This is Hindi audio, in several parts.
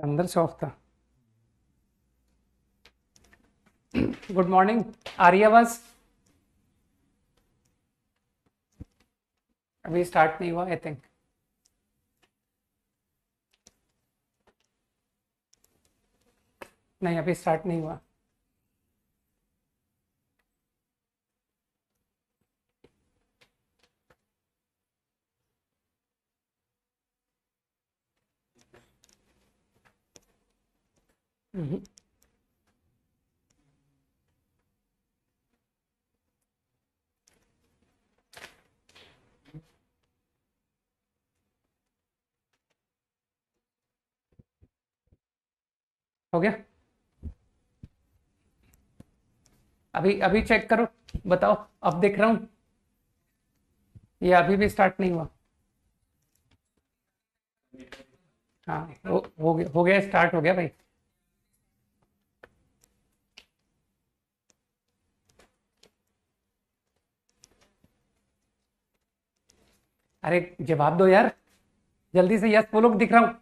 अंदर से ऑफ था। गुड मॉर्निंग, आ रही है आवाज? अभी स्टार्ट नहीं हुआ आई थिंक। नहीं, अभी स्टार्ट नहीं हुआ। हम्म। हो गया? अभी अभी चेक करो, बताओ। अब देख रहा हूँ, ये अभी भी स्टार्ट नहीं हुआ। हाँ, हो गया, स्टार्ट हो गया भाई। अरे जवाब दो यार, जल्दी से यस बोलो, दिख रहा हूँ।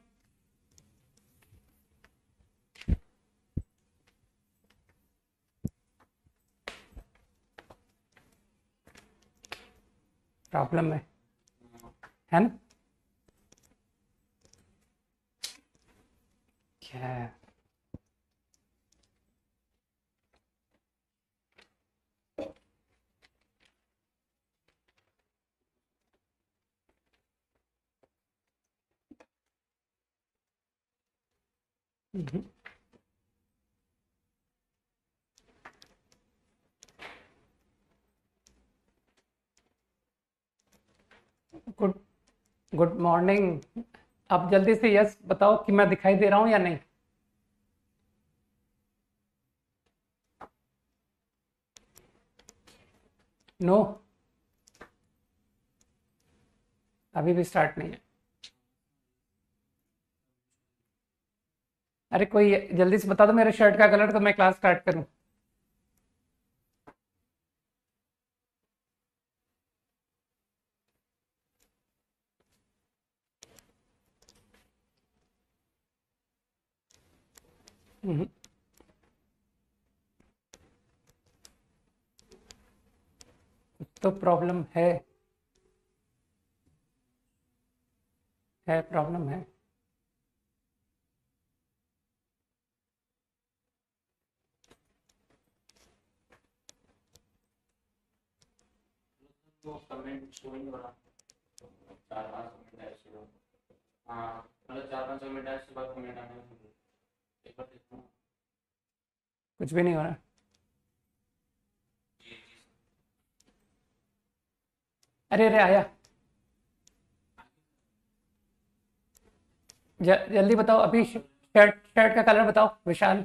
प्रॉब्लम है ना? क्या है? Good good morning. अब जल्दी से यस बताओ कि मैं दिखाई दे रहा हूँ या नहीं। नो, अभी भी स्टार्ट नहीं है। अरे कोई जल्दी से बता दो मेरे शर्ट का कलर, तो मैं क्लास स्टार्ट करूं। हम्म, तो प्रॉब्लम है प्रॉब्लम है। वो कमेंट शो नहीं हो रहा। 4-5 कमेंट ऐसे हो। हाँ, मतलब 4-5 कमेंट ऐसे बाद कमेंट आने लगे। एक बार देखो। कुछ भी नहीं हो रहा। अरे अरे आया। जल्दी बताओ, अभी शर्ट शर्ट का कलर बताओ विशाल।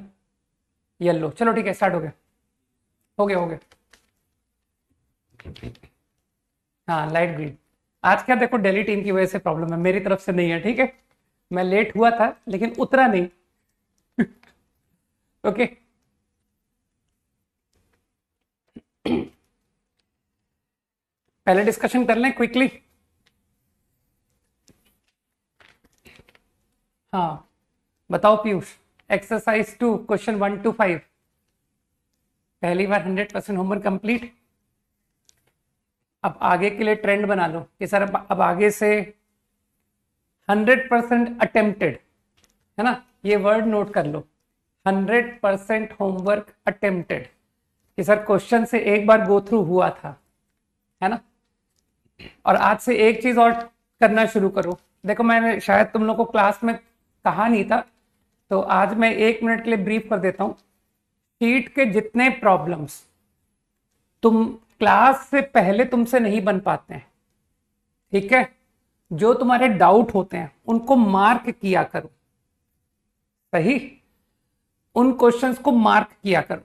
येलो, चलो ठीक है, स्टार्ट हो गया। हो गया हो गया। हाँ, लाइट ग्रीन। आज क्या देखो, दिल्ली टीम की वजह से प्रॉब्लम है, मेरी तरफ से नहीं है, ठीक है। मैं लेट हुआ था लेकिन उतरा नहीं। ओके। पहले डिस्कशन कर लें क्विकली। हाँ, बताओ पीयूष। Exercise 2 question 1 to 5। पहली बार 100% होमवर्क कंप्लीट। अब आगे के लिए ट्रेंड बना लो कि सर अब आगे से 100% अटेम्प्टेड, है ना? ये वर्ड नोट कर लो, 100% होमवर्क अटेम्प्टेड, कि सर क्वेश्चन से एक बार गो थ्रू हुआ था, है ना? और आज से एक चीज और करना शुरू करो। देखो, मैंने शायद तुम लोग को क्लास में कहा नहीं था, तो आज मैं 1 मिनट के लिए ब्रीफ कर देता हूं। शीट के जितने प्रॉब्लम्स तुम क्लास से पहले तुमसे नहीं बन पाते हैं, ठीक है, जो तुम्हारे डाउट होते हैं उनको मार्क किया करो। सही, उन क्वेश्चंस को मार्क किया करो।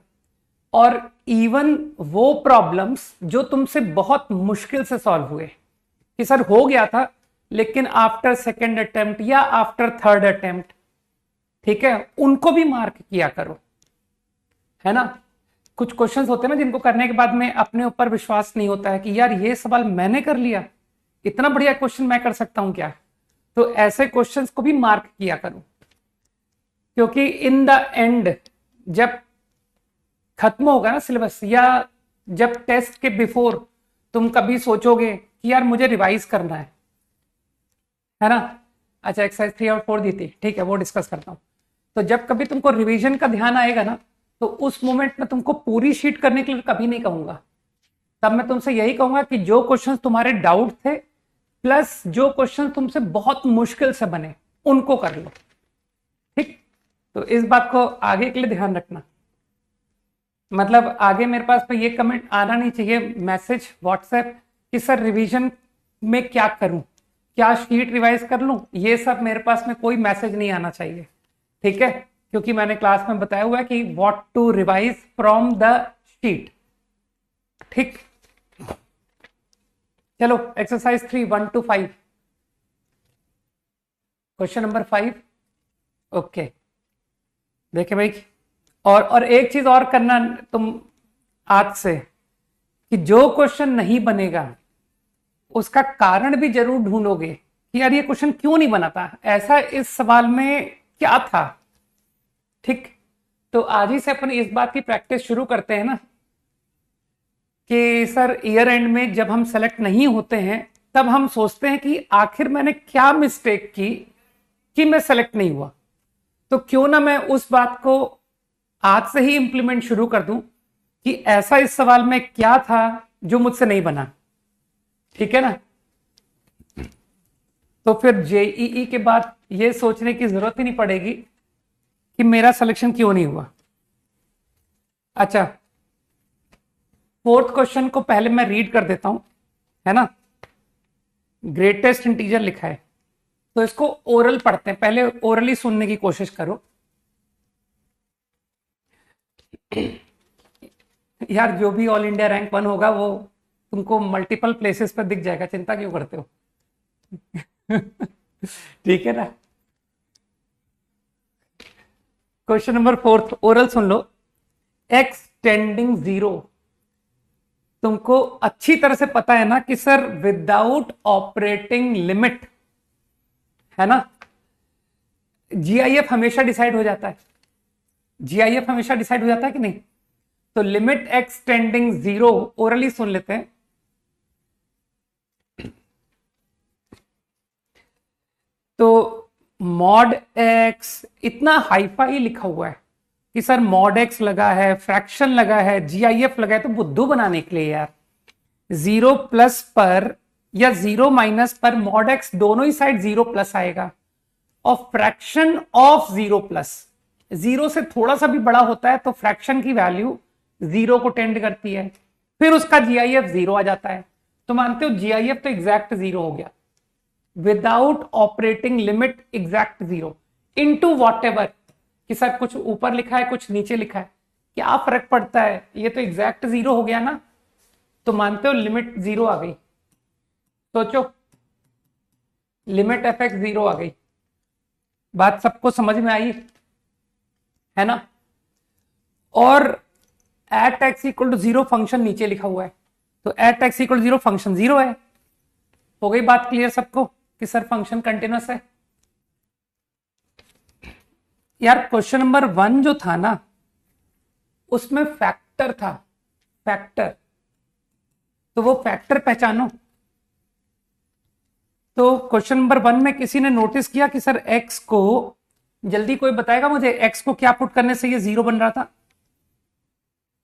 और इवन वो प्रॉब्लम्स जो तुमसे बहुत मुश्किल से सॉल्व हुए, कि सर हो गया था लेकिन आफ्टर सेकेंड अटेम्प्ट या आफ्टर थर्ड अटेम्प्ट, ठीक है, उनको भी मार्क किया करो, है ना? कुछ क्वेश्चंस होते हैं ना जिनको करने के बाद में अपने ऊपर विश्वास नहीं होता है कि यार ये सवाल मैंने कर लिया, इतना बढ़िया क्वेश्चन मैं कर सकता हूं क्या? तो ऐसे क्वेश्चंस को भी मार्क किया करो। क्योंकि इन द एंड जब खत्म होगा ना सिलेबस, या जब टेस्ट के बिफोर तुम कभी सोचोगे कि यार मुझे रिवाइज करना है ना। अच्छा, एक्सरसाइज 3 और 4 दी थी, ठीक है, वो डिस्कस करता हूँ। तो जब कभी तुमको रिवीजन का ध्यान आएगा ना, तो उस मोमेंट में तुमको पूरी शीट करने के लिए कभी नहीं कहूंगा। तब मैं तुमसे यही कहूंगा कि जो क्वेश्चंस तुम्हारे डाउट थे प्लस जो क्वेश्चन तुमसे बहुत मुश्किल से बने उनको कर लो, ठीक। तो इस बात को आगे के लिए ध्यान रखना। मतलब आगे मेरे पास पे ये कमेंट आना नहीं चाहिए, मैसेज व्हाट्सएप, कि सर रिवीजन में क्या करूं, क्या शीट रिवाइज कर लूं, ये सब मेरे पास में कोई मैसेज नहीं आना चाहिए, ठीक है। क्योंकि मैंने क्लास में बताया हुआ है कि what to revise from the sheet, ठीक। चलो exercise 3 1 to 5, question number 5। Okay, देखे भाई। और एक चीज और करना तुम आज से, कि जो क्वेश्चन नहीं बनेगा उसका कारण भी जरूर ढूंढोगे कि यार ये क्वेश्चन क्यों नहीं बना था, ऐसा इस सवाल में क्या था, ठीक। तो आज ही से अपन इस बात की प्रैक्टिस शुरू करते हैं ना, कि सर ईयर एंड में जब हम सेलेक्ट नहीं होते हैं तब हम सोचते हैं कि आखिर मैंने क्या मिस्टेक की कि मैं सेलेक्ट नहीं हुआ। तो क्यों ना मैं उस बात को आज से ही इंप्लीमेंट शुरू कर दूं कि ऐसा इस सवाल में क्या था जो मुझसे नहीं बना, ठीक है ना। तो फिर जेईई के बाद ये सोचने की जरूरत ही नहीं पड़ेगी कि मेरा सिलेक्शन क्यों नहीं हुआ। अच्छा, 4th क्वेश्चन को पहले मैं रीड कर देता हूं, है ना। ग्रेटेस्ट इंटीजर लिखा है, तो इसको ओरल पढ़ते हैं, पहले ओरली सुनने की कोशिश करो। यार जो भी ऑल इंडिया रैंक 1 होगा वो तुमको मल्टीपल प्लेसेस पर दिख जाएगा, चिंता क्यों करते हो। ठीक है ना। क्वेश्चन नंबर 4 ओरल सुन लो। एक्स टेंडिंग 0, तुमको अच्छी तरह से पता है ना कि सर विदाउट ऑपरेटिंग लिमिट, है ना, जीआईएफ हमेशा डिसाइड हो जाता है, जीआईएफ हमेशा डिसाइड हो जाता है कि नहीं। तो लिमिट एक्स टेंडिंग 0 ओरली सुन लेते हैं। तो मॉड एक्स इतना हाईफाई लिखा हुआ है कि सर मॉड एक्स लगा है, फ्रैक्शन लगा है, जीआईएफ लगा है, तो बुद्धू बनाने के लिए यार 0 प्लस पर या 0 माइनस पर मॉड एक्स दोनों ही साइड 0 प्लस आएगा, और फ्रैक्शन ऑफ 0 प्लस 0 से थोड़ा सा भी बड़ा होता है तो फ्रैक्शन की वैल्यू 0 को टेंड करती है, फिर उसका जीआईएफ 0 आ जाता है। तो मानते हो जीआईएफ तो एग्जैक्ट 0 हो गया, without operating limit exact 0 into whatever, कि सर कुछ ऊपर लिखा है कुछ नीचे लिखा है, क्या फर्क पड़ता है, ये तो एग्जैक्ट 0 हो गया ना। तो मानते हो लिमिट 0 आ गई, सोचो लिमिट एफ एक्स 0 आ गई। बात सबको समझ में आई, है ना। और at x equal to 0 function नीचे लिखा हुआ है, तो at x equal to 0 function 0 है। हो गई बात क्लियर सबको कि सर फंक्शन कंटिन्यूअस है। यार क्वेश्चन नंबर 1 जो था ना उसमें फैक्टर था, फैक्टर, तो वो फैक्टर पहचानो। तो क्वेश्चन नंबर 1 में किसी ने नोटिस किया कि सर x को, जल्दी कोई बताएगा मुझे x को क्या पुट करने से ये 0 बन रहा था।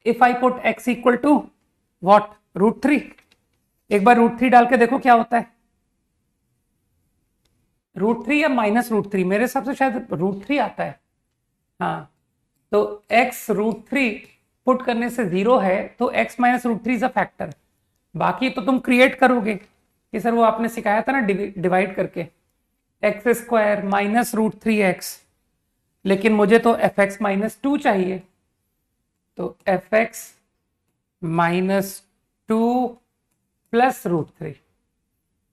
If I put x equal to what, √3, एक बार √3 डाल के देखो क्या होता है, √3 या -√3, मेरे हिसाब से शायद √3 आता है, हाँ। तो x √3 पुट करने से 0 है, तो x -√3 इज अ फैक्टर। बाकी तो तुम क्रिएट करोगे कि सर वो आपने सिखाया था ना डिवाइड करके, x² -√3x, लेकिन मुझे तो fx -2 चाहिए, तो fx -2 प्लस √3।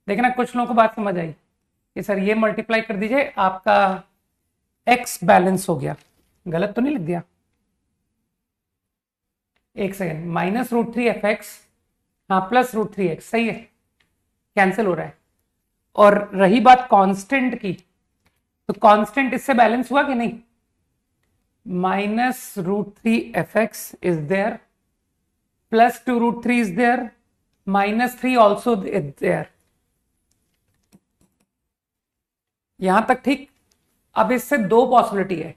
देखना कुछ लोगों को बात समझ आई कि सर ये मल्टीप्लाई कर दीजिए, आपका x बैलेंस हो गया। गलत तो नहीं लिख दिया, एक सेकेंड, -√3fx, हाँ प्लस √3x, सही है, कैंसिल हो रहा है। और रही बात कांस्टेंट की, तो कांस्टेंट इससे बैलेंस हुआ कि नहीं, minus root 3 fx is there, plus 2 root 3 is there, minus 3 also is there. यहां तक ठीक. अब इससे दो पॉसिबिलिटी है.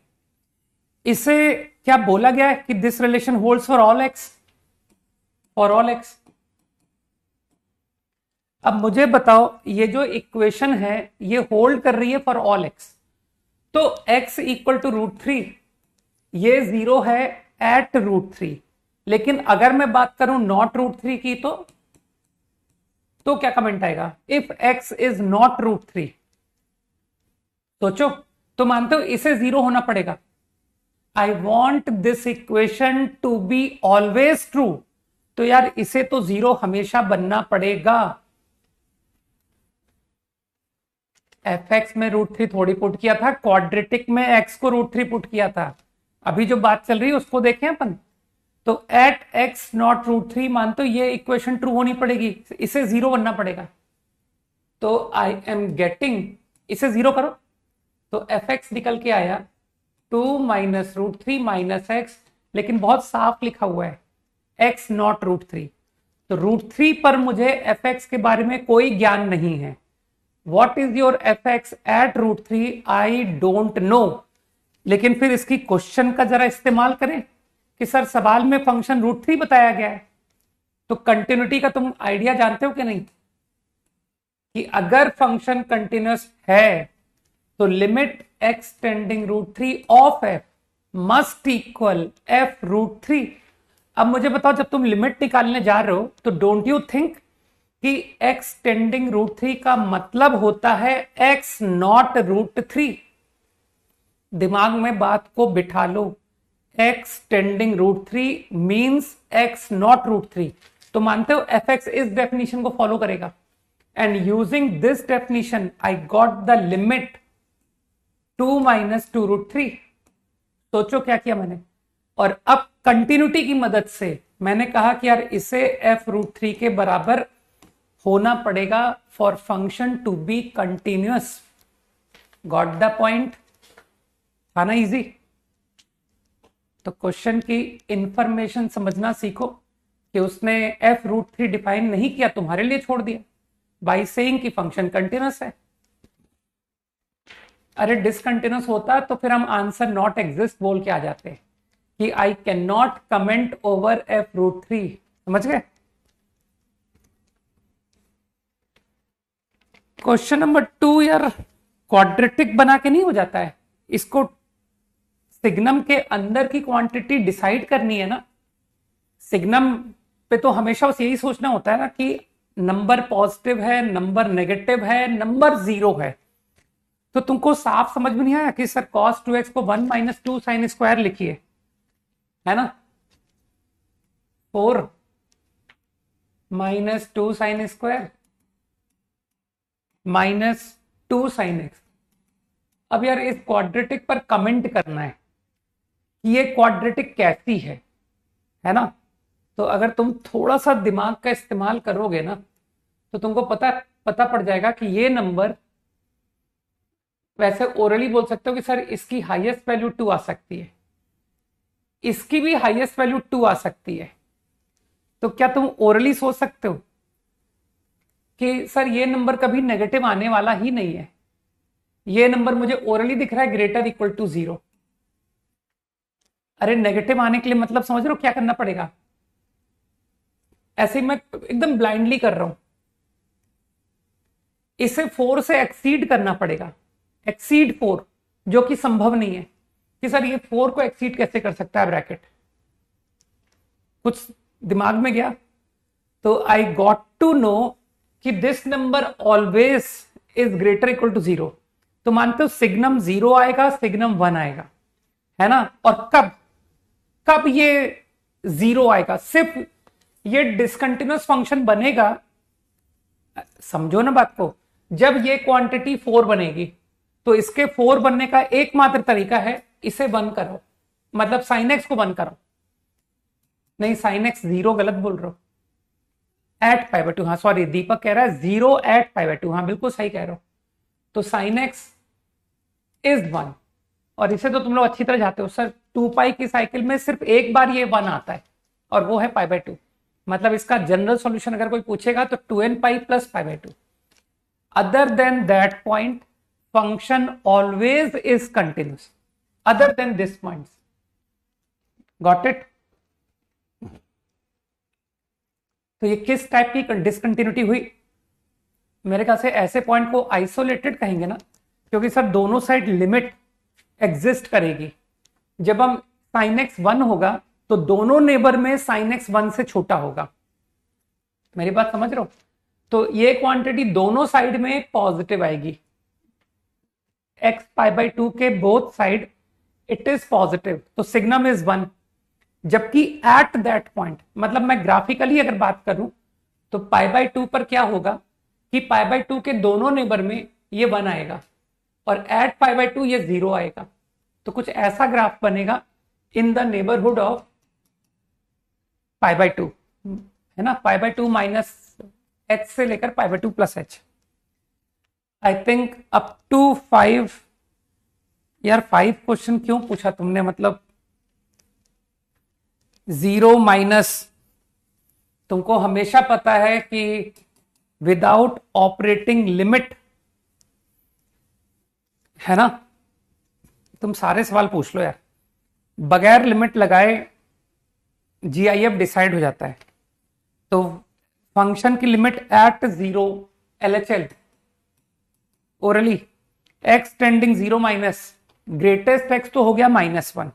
इसे क्या बोला गया है कि this relation holds for all x, for all x. अब मुझे बताओ ये जो इक्वेशन है ये होल्ड कर रही है फॉर ऑल एक्स, तो x इक्वल टू रूट 3 ये 0 है एट रूट 3. लेकिन अगर मैं बात करूं नॉट रूट 3 की तो क्या कमेंट आएगा? If x is not root 3. सोचो, तो मानते हो इसे 0 होना पड़ेगा. I want this equation to be always true, तो यार इसे तो 0 हमेशा बनना पड़ेगा. fx में रूट 3 थोड़ी पुट किया था, क्वाड्रेटिक में x को रूट 3 पुट किया था. अभी जो बात चल रही है उसको देखें अपन. तो एट x नॉट रूट 3 मानते हो ये इक्वेशन ट्रू होनी पड़ेगी, इसे 0 बनना पड़ेगा. तो आई एम गेटिंग, इसे 0 करो तो fx निकल के आया 2 माइनस रूट 3 माइनस x, लेकिन बहुत साफ लिखा हुआ है x नॉट रूट 3. तो रूट 3 पर मुझे fx के बारे में कोई ज्ञान नहीं है. What is your fx at root 3? I don't know. लेकिन फिर इसकी क्वेश्चन का जरा इस्तेमाल करें कि सर सवाल में फंक्शन रूट 3 बताया गया है, तो कंटिन्यूटी का तुम आइडिया जानते हो कि नहीं, कि अगर फंक्शन कंटिन्यूअस है तो limit x tending root 3 of f must equal f root 3. अब मुझे बताओ, जब तुम लिमिट निकालने जा रहे हो तो डोंट यू थिंक कि x टेंडिंग रूट 3 का मतलब होता है x नॉट रूट 3. दिमाग में बात को बिठा लो. x tending root 3 means x not root 3. तो मानते हो fx इस डेफिनेशन को फॉलो करेगा. And using this definition I got the limit 2 minus 2 root 3. सोचो क्या किया मैंने. और अब कंटिन्यूटी की मदद से मैंने कहा कि यार इसे f रूट 3 के बराबर होना पड़ेगा for function to be continuous. Got the point? था ना इजी? तो क्वेश्चन की इंफॉर्मेशन समझना सीखो कि उसने f रूट 3 डिफाइन नहीं किया, तुम्हारे लिए छोड़ दिया बाय सेइंग कि फंक्शन कंटिन्यूअस है. अरे डिसकंटिन्यूअस होता तो फिर हम आंसर नॉट एग्जिस्ट बोल के आ जाते कि I can not comment over f root 3. समझ गए? क्वेश्चन नंबर 2 यार क्वाड्रेटिक बना के नहीं हो जाता है, इसको सिग्नम के अंदर की क्वांटिटी डिसाइड करनी है ना. सिग्नम पे तो हमेशा बस यही सोचना होता है ना कि नंबर पॉजिटिव है, नंबर नेगेटिव है, नंबर 0 है. तो तुमको साफ समझ में नहीं आया कि सर cos 2x को 1 माइनस 2 साइन स्क्वायर लिखिए, है ना. 4 minus 2 sine square minus 2 sine x. अब यार इस क्वाड्रेटिक पर कमेंट करना है कि ये क्वाड्रेटिक कैसी है ना. तो अगर तुम थोड़ा सा दिमाग का इस्तेमाल करोगे ना तो तुमको पता पड़ जाएगा कि ये नंबर, वैसे ओरली बोल सकते हो कि सर इसकी हाईएस्ट वैल्यू 2 आ सकती है, इसकी भी हाईएस्ट वैल्यू 2 आ सकती है. तो क्या तुम ओरली सोच सकते हो कि सर ये नंबर कभी नेगेटिव आने वाला ही नहीं है, ये नंबर मुझे ओरली दिख रहा है ग्रेटर इक्वल टू 0. अरे नेगेटिव आने के लिए मतलब समझ रहे हो क्या करना पड़ेगा? ऐसे ही मैं एकदम ब्लाइंडली कर रहा हूं, इसे 4 से एक्सीड करना पड़ेगा. एक्सीड 4 जो कि संभव नहीं है कि सर ये 4 को एक्सीड कैसे कर सकता है ब्रैकेट. कुछ दिमाग में गया. तो आई गॉट टू नो कि this number always is greater equal to 0. तो मानते हो सिग्नम 0 आएगा, सिग्नम 1 आएगा, है ना. और कब ये 0 आएगा? सिर्फ ये डिसकंटिन्यूअस फंक्शन बनेगा, समझो ना बात को, जब ये क्वांटिटी 4 बनेगी. तो इसके 4 बनने का एकमात्र तरीका है इसे 1 करो, मतलब साइन एक्स को 1 करो. नहीं, साइन एक्स 0 गलत बोल रहे हो, एट पाई बाय 2. हाँ सॉरी, दीपक कह रहा है 0 एट पाई बाय 2. हाँ बिल्कुल सही कह रहे हो. तो साइन एक्स इज 1, और इसे तो तुम लोग अच्छी तरह जाते हो सर 2 पाई की साइकिल में सिर्फ एक बार ये 1 आता है और वो है π/2। मतलब इसका जनरल सॉल्यूशन अगर कोई पूछेगा तो 2n pi plus π/2। Other than that point function always is continuous, other than this point. Got it? तो ये किस टाइप की डिसकंटिन्यूटी हुई? मेरे ख्याल से ऐसे पॉइंट को आइसोलेटेड कहेंगे ना, क्योंकि सर दोनों साइड लिमिट एग्जिस्ट करेगी। जब हम sin x 1 होगा तो दोनों नेबर में sin x 1 से छोटा होगा। मेरी बात समझ रहे हो? तो ये क्वांटिटी दोनों साइड में पॉजिटिव आएगी। x π/2 के both side it is positive, तो सिग्नम इज 1। जबकि एट दैट पॉइंट, मतलब मैं ग्राफिकली अगर बात करूं तो π/2 पर क्या होगा कि π/2 के दोनों नेबर में ये 1 आएगा और एट π/2 ये 0 आएगा। तो कुछ ऐसा ग्राफ बनेगा इन द नेबरहुड ऑफ π/2, है ना, π/2 माइनस h से लेकर π/2 plus h। I think up to 5। यार 5 क्वेश्चन क्यों पूछा तुमने? मतलब 0 माइनस, तुमको हमेशा पता है कि विदाउट ऑपरेटिंग लिमिट, है ना, तुम सारे सवाल पूछ लो यार, बगैर लिमिट लगाए GIF डिसाइड हो जाता है। तो फंक्शन की limit at 0 LHL orally x tending 0 minus greatest x तो हो गया -1,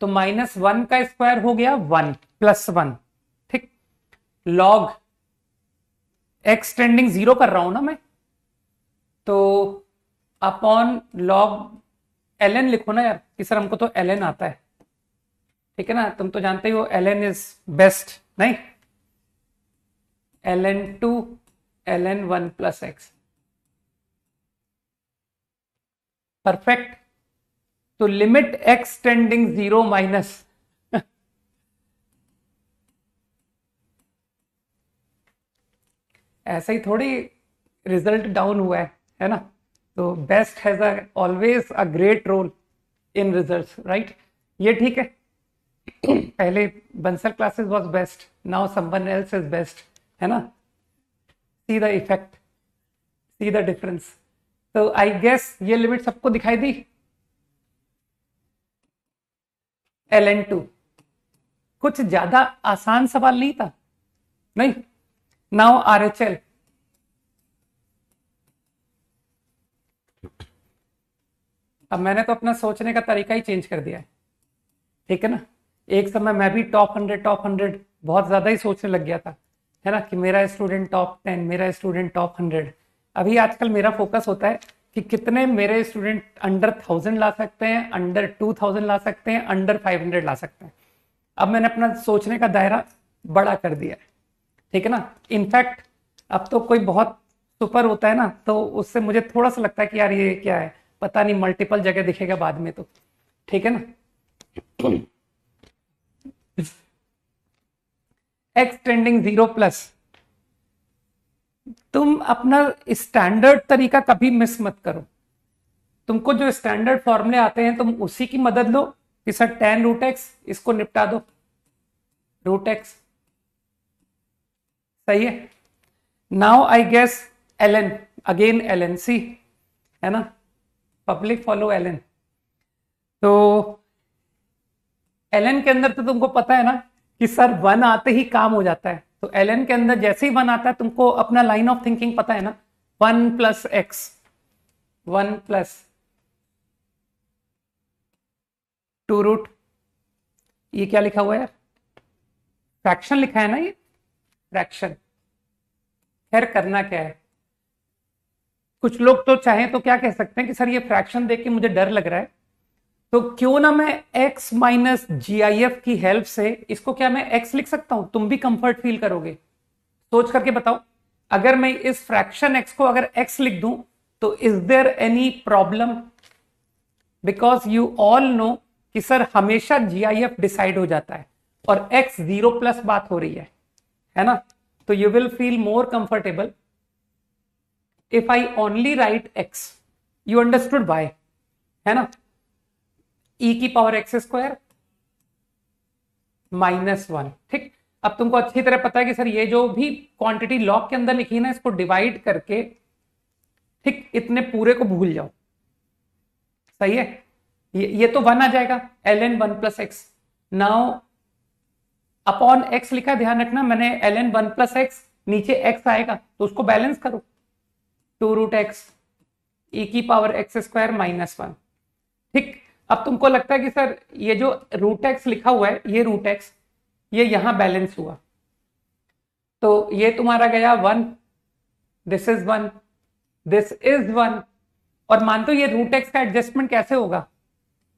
तो -1 का स्क्वायर हो गया 1 प्लस 1, ठीक। लॉग x टेंडिंग 0 कर रहा हूं ना मैं, तो अपॉन लॉग ln लिखो ना यार कि सर हमको तो ln आता है, ठीक है ना, तुम तो जानते ही हो ln इज बेस्ट, नहीं, ln2 ln1 plus x, perfect. तो लिमिट x टेंडिंग 0 माइनस ऐसे ही थोड़ी रिजल्ट डाउन हुआ है ना। तो best has always a great role in results, right? ये ठीक है। पहले Bansal classes was best, now someone else is best, है ना। See the effect, see the difference. तो आई गेस ये लिमिट सबको दिखाई दी। ln2 कुछ ज्यादा आसान सवाल नहीं था, नहीं। नाउ RHL, अब मैंने तो अपना सोचने का तरीका ही चेंज कर दिया है, ठीक है ना। एक समय मैं भी टॉप 100 बहुत ज्यादा ही सोचने लग गया था, है ना, कि मेरा स्टूडेंट टॉप 10, मेरा स्टूडेंट टॉप 100। अभी आजकल मेरा फोकस होता है कि कितने मेरे स्टूडेंट अंडर 1000 ला सकते हैं, अंडर 2000 ला सकते हैं, अंडर 500 ला सकते हैं। अब मैंने अपना सोचने का दायरा बड़ा कर दिया है, ठीक है ना। इनफैक्ट अब तो कोई बहुत सुपर होता है ना, तो उससे मुझे थोड़ा सा लगता है कि यार ये क्या है, पता नहीं मल्टीपल जगह दिखेगा बाद में, तो ठीक है ना। x टेंडिंग 0 प्लस, तुम अपना स्टैंडर्ड तरीका कभी मिस मत करो। तुमको जो स्टैंडर्ड फॉर्मूले आते हैं तुम उसी की मदद लो कि सर tan रूट x, इसको निपटा दो, रूट x, सही है। Now I guess ln, again ln c, है ना, पब्लिक फॉलो ln। तो ln के अंदर तो तुमको पता है ना कि सर 1 आते ही काम हो जाता है। तो ln के अंदर जैसे ही 1 आता है तुमको अपना लाइन ऑफ थिंकिंग पता है ना, 1 प्लस x, 1 प्लस 2 रूट, ये क्या लिखा हुआ है यार, फ्रैक्शन लिखा है ना, ये फ्रैक्शन। खैर करना क्या है, कुछ लोग तो चाहें तो क्या कह सकते हैं कि सर ये फ्रैक्शन देख के मुझे डर लग रहा है, तो क्यों ना मैं x माइनस GIF की हेल्प से इसको क्या मैं x लिख सकता हूं, तुम भी कंफर्ट फील करोगे। सोच करके बताओ, अगर मैं इस फ्रैक्शन x को अगर x लिख दूं तो is there any problem? Because you all know कि सर हमेशा GIF डिसाइड हो जाता है और x 0 प्लस बात हो रही है ना। तो you will feel more comfortable if I only write x। You understood why, है ना। ई की पावर एक्स स्क्वायर -1। ठीक, अब तुमको अच्छी तरह पता है कि सर ये जो भी क्वांटिटी लॉग के अंदर लिखी है ना, इसको डिवाइड करके ठीक इतने पूरे को भूल जाओ। सही है, ये तो 1 आ जाएगा, ln 1 plus x. Now upon x लिखा, ध्यान रखना मैंने ln 1 प्लस एक्स, नीचे एक्स आएगा तो उसको बैलेंस करो, 2√x ई की पावर एक्स स्क्वायर -1। ठीक, अब तुमको लगता है कि सर ये जो √x लिखा हुआ है, ये √x ये यहां बैलेंस हुआ, तो ये तुम्हारा गया 1, दिस इज 1, दिस इज 1। और मानते हो ये √x का एडजस्टमेंट कैसे होगा,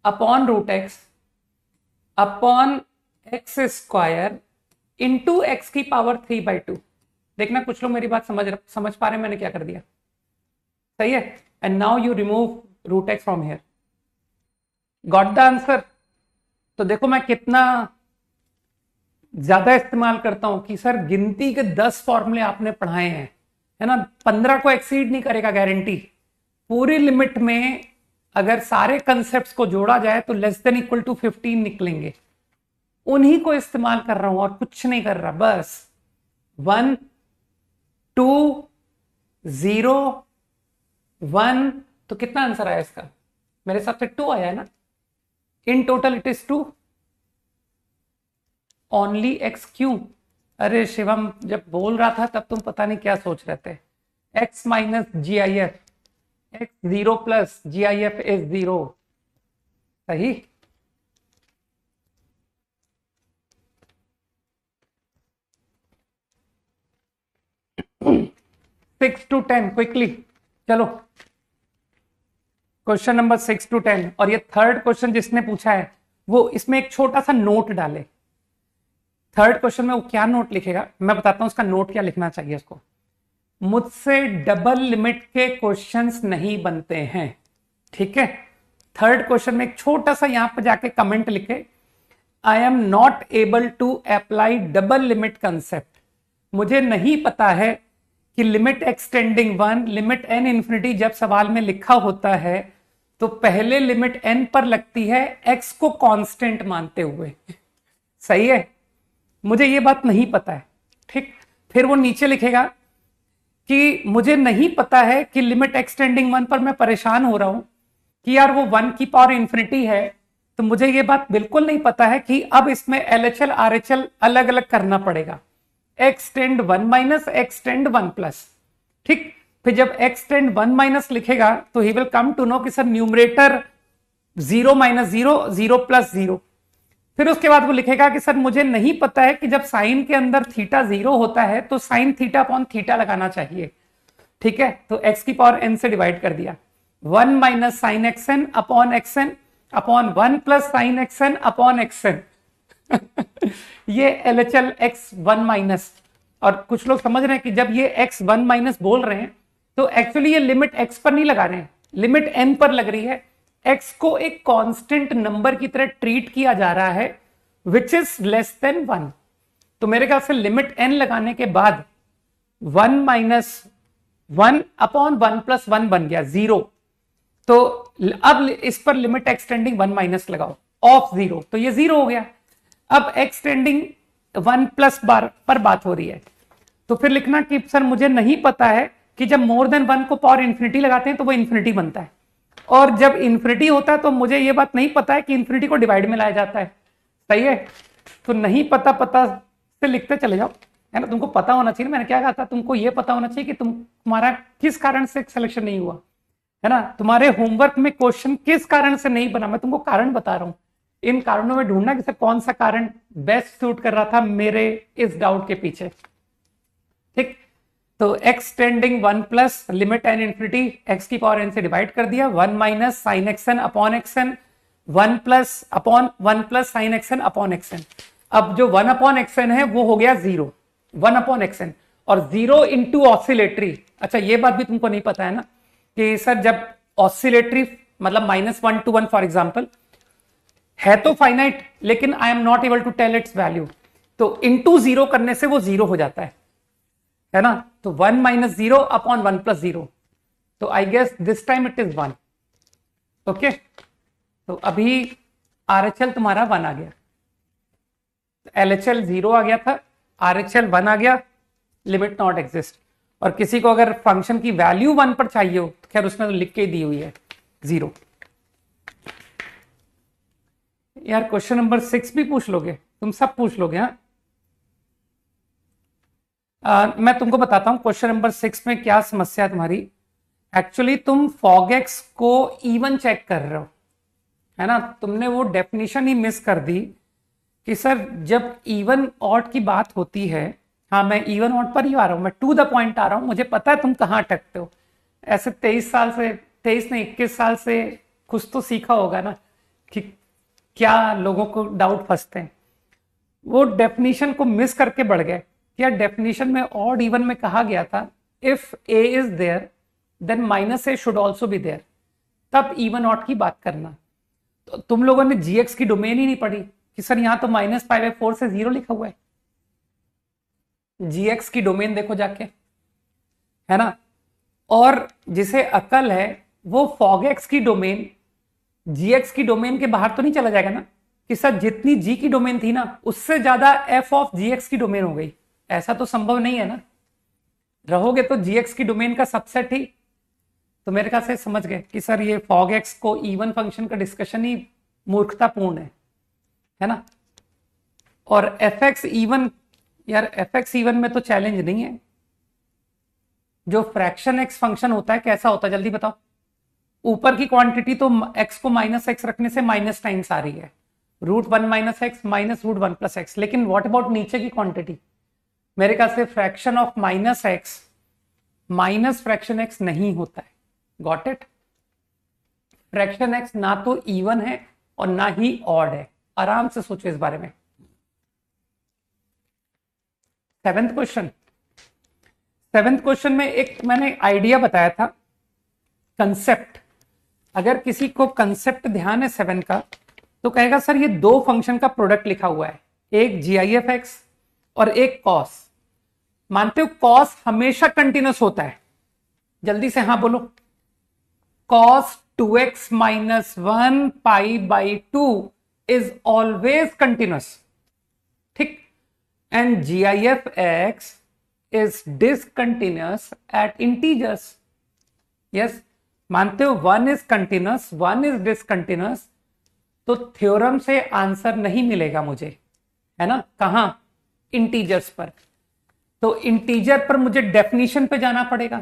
upon √x upon x square into x की पावर 3/2। देखना कुछ लोग मेरी बात समझ पा रहे हैं मैंने क्या कर दिया। सही है, and now you remove √x from here, got the answer. तो देखो मैं कितना ज्यादा इस्तेमाल करता हूं कि सर गिनती के 10 फॉर्मूले आपने पढ़ाए हैं, है ना, 15 को एक्सीड नहीं करेगा गारंटी। पूरी लिमिट में अगर सारे कंसेप्ट्स को जोड़ा जाए तो <= 15 निकलेंगे, उन्हीं को इस्तेमाल कर रहा हूं और कुछ नहीं कर रहा। बस 1 2 0 1, तो कितना आंसर आया इसका, मेरे हिसाब से 2 आया है ना। In total it is 2 only x। क्यों, अरे शिवम जब बोल रहा था तब तुम पता नहीं क्या सोच रहे थे। x minus GIF, x 0 plus GIF is 0। सही, सिक्स टू 10 क्विकली, चलो क्वेश्चन नंबर 6 to 10। और ये थर्ड क्वेश्चन जिसने पूछा है वो इसमें एक छोटा सा नोट डाले। थर्ड क्वेश्चन में वो क्या नोट लिखेगा मैं बताता हूं, उसका नोट क्या लिखना चाहिए उसको। मुझसे डबल लिमिट के क्वेश्चंस नहीं बनते हैं। ठीक है, थर्ड क्वेश्चन में एक छोटा सा यहां पर जाके कमेंट लिखे, I am not able to apply double limit concept. मुझे नहीं पता है कि limit x tending 1 limit n infinity जब सवाल में लिखा होता है तो पहले लिमिट n पर लगती है x को कांस्टेंट मानते हुए। सही है, मुझे ये बात नहीं पता है। ठीक, फिर वो नीचे लिखेगा कि मुझे नहीं पता है कि लिमिट एक्सटेंडिंग 1 पर मैं परेशान हो रहा हूं कि यार वो 1 की पावर इंफिनिटी है, तो मुझे ये बात बिल्कुल नहीं पता है कि अब इसमें LHL RHL अलग अलग करना पड़ेगा। Extend 1 minus extend 1 plus. ठीक, फिर जब एक्सटेंड 1 माइनस लिखेगा तो he will come to know कि सर न्यूमरेटर 0 माइनस 0 0 प्लस 0। फिर उसके बाद वो लिखेगा कि सर मुझे नहीं पता है कि जब साइन के अंदर थीटा 0 होता है तो साइन थीटा अपॉन थीटा लगाना चाहिए। ठीक है, तो x की पावर n से डिवाइड कर दिया, 1 minus sine xn upon xn upon 1 plus sine xn upon xn। ये LHL x1 माइनस। और कुछ लोग समझ रहे हैं कि जब ये x1 माइनस बोल रहे हैं तो एक्चुअली ये लिमिट x पर नहीं लगा रहे हैं, लिमिट n पर लग रही है। x को एक कांस्टेंट नंबर की तरह ट्रीट किया जा रहा है विच इज लेस देन 1। तो मेरे ख्याल से लिमिट n लगाने के बाद 1 माइनस 1 अपॉन 1 प्लस 1 बन गया 0। तो अब इस पर लिमिट एक्सटेंडिंग 1 माइनस लगाओ ऑफ 0, तो ये 0 हो गया। अब एक्सटेंडिंग 1 प्लस बार पर बात हो रही है, तो फिर लिखना कि सर मुझे नहीं पता है कि जब मोर देन 1 को पावर इंफिनिटी लगाते हैं तो वो इंफिनिटी बनता है, और जब इंफिनिटी होता है तो मुझे ये बात नहीं पता है कि इंफिनिटी को डिवाइड में लाया जाता है। सही है, तो नहीं पता से लिखते चले जाओ, है ना। तुमको पता होना चाहिए, मैंने क्या कहा था, तुमको ये पता होना चाहिए कि तुम्हारा किस कारण से सिलेक्शन नहीं हुआ, है ना। तुम्हारे होमवर्क में क्वेश्चन किस कारण से नहीं बना, मैं तुमको कारण बता रहा हूं। इन कारणों में ढूंढना कि कौन सा कारण बेस्ट सूट कर रहा था मेरे इस डाउट के पीछे। ठीक, तो x tending 1 plus limit n infinity x की पावर n से डिवाइड कर दिया, 1 minus sine xn upon xn, 1 plus sine xn upon xn। अब जो 1 अपॉन xn है वो हो गया 0, 1 अपॉन xn और 0 इंटू ऑसिलेटरी। अच्छा, ये बात भी तुमको नहीं पता है ना कि सर जब ऑसिलेटरी मतलब -1 to 1 फॉर एग्जाम्पल है तो फाइनाइट, लेकिन I am not able to tell its value, तो इंटू 0 करने से वो 0 हो जाता है ना। तो 1 माइनस 0 अपॉन 1 प्लस 0, तो I guess this time it is 1। Okay, तो अभी RHL तुम्हारा 1 आ गया, LHL 0 आ गया था, RHL 1 आ गया, लिमिट नॉट एग्जिस्ट। और किसी को अगर फंक्शन की वैल्यू 1 पर चाहिए हो तो खैर उसने तो लिख के ही दी हुई है 0। यार क्वेश्चन नंबर 6 भी पूछ लोगे, तुम सब पूछ लोगे। हाँ, मैं तुमको बताता हूं क्वेश्चन नंबर 6 में क्या समस्या है तुम्हारी। एक्चुअली तुम फॉगएक्स को इवन चेक कर रहे हो, है ना। तुमने वो डेफिनेशन ही मिस कर दी कि सर जब इवन ऑड की बात होती है, हाँ मैं इवन ऑड पर ही आ रहा हूं, मैं टू द पॉइंट आ रहा हूं, मुझे पता है तुम कहाँ अटकते हो। ऐसे 23 साल से, 23 नहीं 21 साल से कुछ तो सीखा होगा ना कि क्या लोगों को डाउट फंसते हैं। वो डेफिनेशन को मिस करके बढ़ गए। क्या डेफिनेशन में ऑड इवन में कहा गया था if a is there then minus a should also be there, तब इवन ऑड की बात करना। तो तुम लोगों ने जीएक्स की डोमेन ही नहीं पढ़ी कि सर यहां तो -π/4 से 0 लिखा हुआ है। जीएक्स की डोमेन देखो जाके, है ना। और जिसे अकल है वो फॉगएक्स की डोमेन जीएक्स की डोमेन के बाहर तो नहीं चला जाएगा ना कि सर जितनी जी की डोमेन थी ना उससे ज्यादा एफ ऑफ जीएक्स की डोमेन हो गई। ऐसा तो संभव नहीं है ना। रहोगे तो जीएक्स की डोमेन का सबसेट ही। तो मेरे ख्याल से समझ गए कि सर ये फॉगएक्स को इवन फंक्शन का डिस्कशन ही मूर्खतापूर्ण है ना। और एफ एक्स इवन, यार एफ एक्स इवन में तो चैलेंज नहीं है। जो फ्रैक्शन एक्स फंक्शन होता है कैसा होता है जल्दी बताओ। ऊपर की क्वांटिटी तो x को -x रखने से माइनस टाइम्स आ रही है, √1 - x -√1 + x। लेकिन व्हाट अबाउट नीचे की क्वांटिटी? मेरे ख्याल से fraction of -x minus fraction x नहीं होता है। Got it? फ्रैक्शन x ना तो इवन है और ना ही ऑड है। आराम से सोचो इस बारे में। 7th क्वेश्चन, 7th क्वेश्चन में एक मैंने आइडिया बताया था, कंसेप्ट। अगर किसी को कंसेप्ट ध्यान है 7 का तो कहेगा सर ये दो फंक्शन का प्रोडक्ट लिखा हुआ है, एक GIF(x) और एक cos। मानते हो cos हमेशा कंटिन्यूस होता है? जल्दी से हाँ बोलो। cos 2x - 1 π/2 is always continuous, ठीक। And GIF(x) is discontinuous at integers. Yes, मानते हो 1 इज कंटिन्यूस 1 इज डिसकंटिन्यूस, तो थ्योरम से आंसर नहीं मिलेगा मुझे, है ना। कहां? इंटीजर्स पर। तो इंटीजर पर मुझे डेफिनेशन पे जाना पड़ेगा।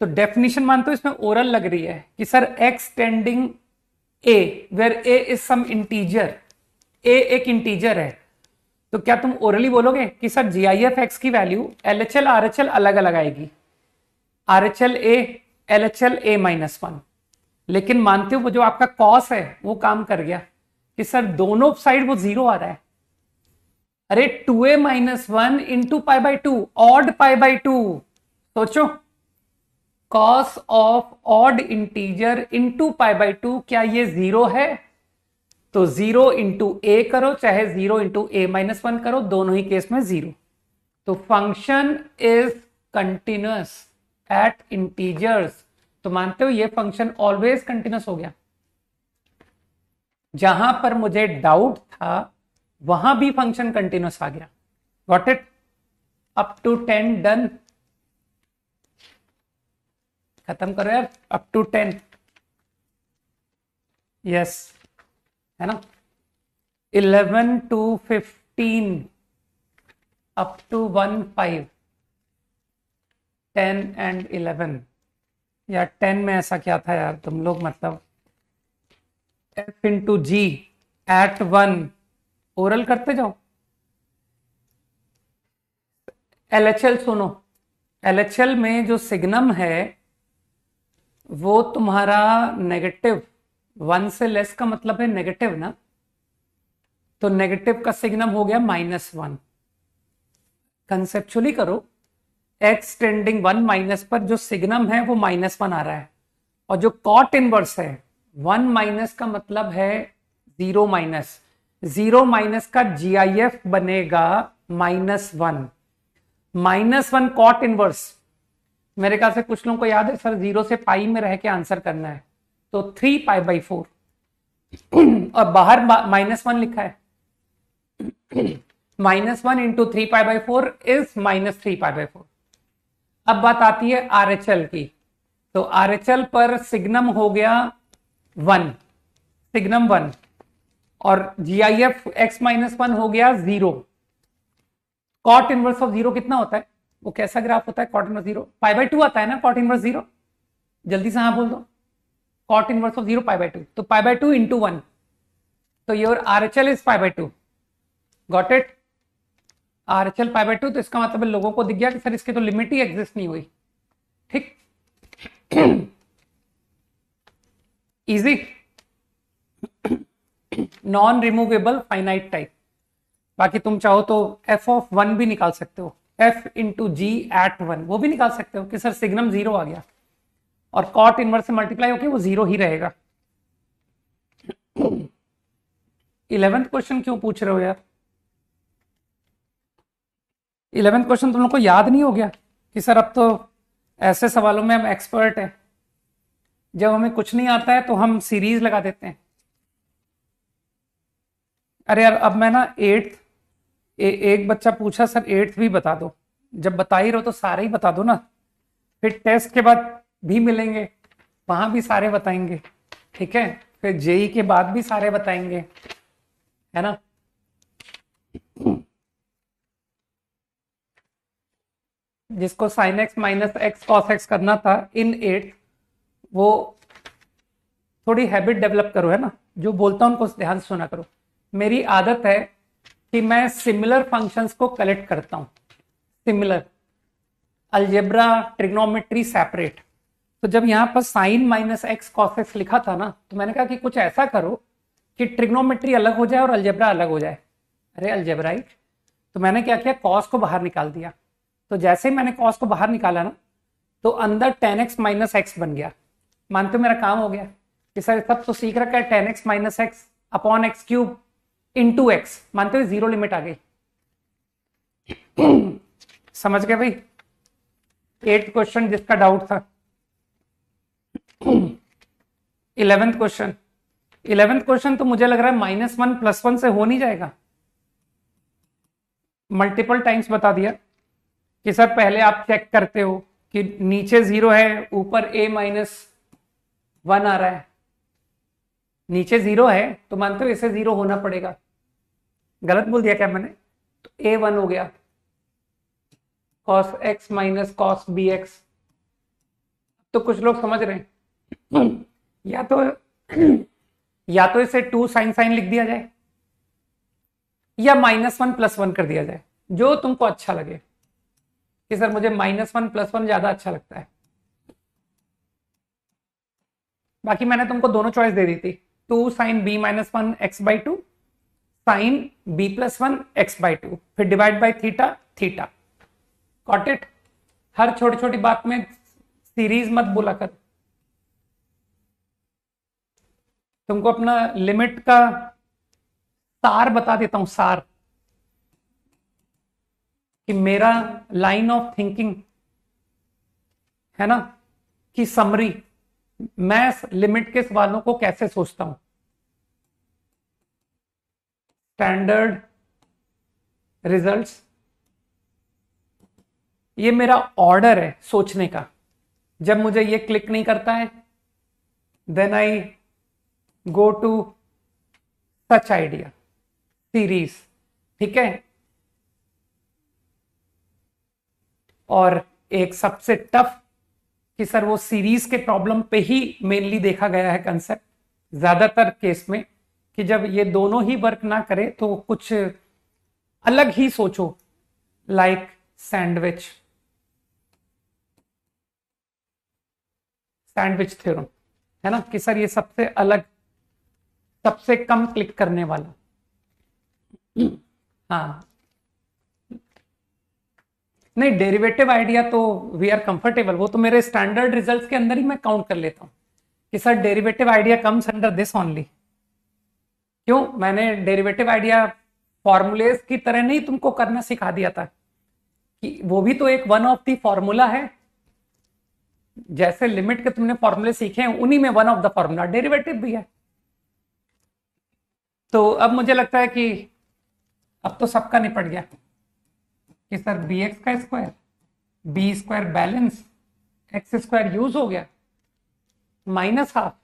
तो डेफिनेशन मानते हो इसमें ओरल लग रही है कि sir x tending a where a is some integer, a एक इंटीजर है। तो क्या तुम ओरली बोलोगे कि सर GIF(x) की वैल्यू LHL RHL अलग अलग आएगी, RHL a LHL a-1। लेकिन मानते हो वो जो आपका कॉस है वो काम कर गया कि सर दोनों साइड वो 0 आ रहा है। अरे 2a - 1 इंटू π/2 ऑड π/2। सोचो, cos of odd integer into π/2, क्या ये 0 है? तो 0 इंटू a करो चाहे 0 इंटू a-1 करो, दोनों ही केस में 0। तो function is continuous at integers. तो मानते हो ये फंक्शन ऑलवेज कंटिन्यूअस हो गया। जहां पर मुझे डाउट था वहां भी फंक्शन कंटिन्यूअस आ गया। Got it? Up to 10 done. खत्म करो यार, अप टू 10। यस, है ना। 11 to 15 अप टू 1 5 10 and 11। यार 10 में ऐसा क्या था यार, तुम लोग मतलब f इंटू जी एट 1 ओरल करते जाओ। LHL सुनो, LHL में जो सिग्नम है वो तुम्हारा नेगेटिव, 1 से लेस का मतलब है नेगेटिव ना। तो नेगेटिव का सिग्नम हो गया -1। कंसेप्चुअली करो, x टेंडिंग 1 माइनस पर जो सिग्नम है वो -1 आ रहा है, और जो कॉट इनवर्स है 1 माइनस का मतलब है 0 माइनस, 0 माइनस का GIF बनेगा -1। -1 कॉट इनवर्स। मेरे ख्याल से कुछ लोगों को याद है सर 0 से पाई में रह के आंसर करना है, तो 3 π/4। और बाहर -1 लिखा है, -1 इंटू 3π/4 इज -3π/4। अब बात आती है RHL की, तो RHL पर सिग्नम हो गया 1, सिग्नम 1, और GIF x-1 हो गया 0। कॉट इनवर्स ऑफ 0 कितना होता है, वो कैसा ग्राफ होता है, कॉट इनवर्स 0 π/2 आता है ना, कॉट इनवर्स 0, जल्दी से हाँ बोल दो, कॉट इनवर्स ऑफ 0 π/2, तो π/2 इंटू 1, तो your RHL is π/2, got it, RHL π/2, तो इसका मतलब लोगों को दिख गया कि सर इसकी तो लिमिट ही एग्जिस्ट नहीं हुई, ठीक, easy, non removable finite type. बाकी तुम चाहो तो f(1) भी निकाल सकते हो, f इंटू जी एट 1, वो भी निकाल सकते हो कि सर सिग्नम 0 आ गया और कॉट इनवर्स से मल्टीप्लाई होकर वो 0 ही रहेगा। 11th क्वेश्चन क्यों पूछ रहे हो यार, 11th क्वेश्चन तुम लोग को याद नहीं हो गया कि सर अब तो ऐसे सवालों में हम एक्सपर्ट हैं, जब हमें कुछ नहीं आता है तो हम सीरीज लगा देते हैं। अरे यार अब मैं ना 8th, एक बच्चा पूछा सर 8th भी बता दो, जब बता ही रहो तो सारे ही बता दो ना, फिर टेस्ट के बाद भी मिलेंगे, वहां भी सारे बताएंगे, ठीक है, फिर जेई के बाद भी सारे बताएंगे, है ना। जिसको sin x minus x cos x करना था इन 8th, वो थोड़ी हैबिट डेवलप करो, है ना, जो बोलता हूं उनको ध्यान से सुना करो। मेरी आदत है कि मैं सिमिलर फंक्शंस को कलेक्ट करता हूं, सिमिलर, अलजेब्रा, ट्रिग्नोमेट्री सेपरेट। तो जब यहां पर sine minus x cos x लिखा था ना, तो मैंने कहा कि कुछ ऐसा करो कि ट्रिग्नोमेट्री अलग हो जाए और अलजेब्रा अलग हो जाए। अरे अलजेब्राइट, तो मैंने क्या किया, कॉस को बाहर निकाल दिया। तो जैसे ही मैंने कॉस को बाहर निकाला ना, तो अंदर tan x माइनस एक्स बन गया। मानते हो मेरा काम हो गया कि सर सब तो सीख रखा है, tan x minus x upon x cube into x, मानते हो 0 लिमिट आ गई। समझ गए भाई, 8th क्वेश्चन जिसका डाउट था। 11th क्वेश्चन, 11th क्वेश्चन तो मुझे लग रहा है -1 +1 से हो नहीं जाएगा। मल्टीपल टाइम्स बता दिया कि सर पहले आप चेक करते हो कि नीचे 0 है, ऊपर a -1 आ रहा है, नीचे 0 है तो मानते हो इसे 0 होना पड़ेगा। गलत बोल दिया क्या मैंने, तो a1 हो गया, cos x minus cos bx। तो कुछ लोग समझ रहे हैं, या तो इसे 2 sin sin लिख दिया जाए, या -1 +1 कर दिया जाए, जो तुमको अच्छा लगे कि सर मुझे -1 +1 ज्यादा अच्छा लगता है। बाकी मैंने तुमको दोनों चॉइस दे दी थी, 2 sin b -1 x/2, sin b +1 x/2, फिर divide by theta theta. Got it. हर छोटी छोटी बात में सीरीज मत बोला कर। तुमको अपना लिमिट का सार बता देता हूं, सार, कि मेरा लाइन ऑफ थिंकिंग है ना, कि समरी, मैं लिमिट के सवालों को कैसे सोचता हूं। स्टैंडर्ड रिजल्ट्स, ये मेरा ऑर्डर है सोचने का। जब मुझे ये क्लिक नहीं करता है, then I go to such idea, series, ठीक है। और एक सबसे टफ कि सर वो सीरीज के प्रॉब्लम पे ही मेनली देखा गया है कंसेप्ट ज्यादातर केस में, कि जब ये दोनों ही वर्क ना करे तो कुछ अलग ही सोचो, लाइक सैंडविच, सैंडविच थ्योरम, है ना, कि सर ये सबसे अलग, सबसे कम क्लिक करने वाला। हाँ नहीं, डेरिवेटिव आइडिया तो वी आर कंफर्टेबल, वो तो मेरे स्टैंडर्ड रिजल्ट्स के अंदर ही मैं काउंट कर लेता हूं कि sir derivative idea comes under this only. क्यों, मैंने डेरिवेटिव आइडिया फॉर्मूलेस की तरह नहीं तुमको करना सिखा दिया था, कि वो भी तो एक वन ऑफ द फॉर्मूला है। जैसे लिमिट के तुमने फॉर्मूले सीखे हैं, उन्हीं में one of the formula derivative भी है। तो अब मुझे लगता है कि अब तो सबका निपट गया कि सर बी एक्स का square, B square balance, x square use हो गया, minus half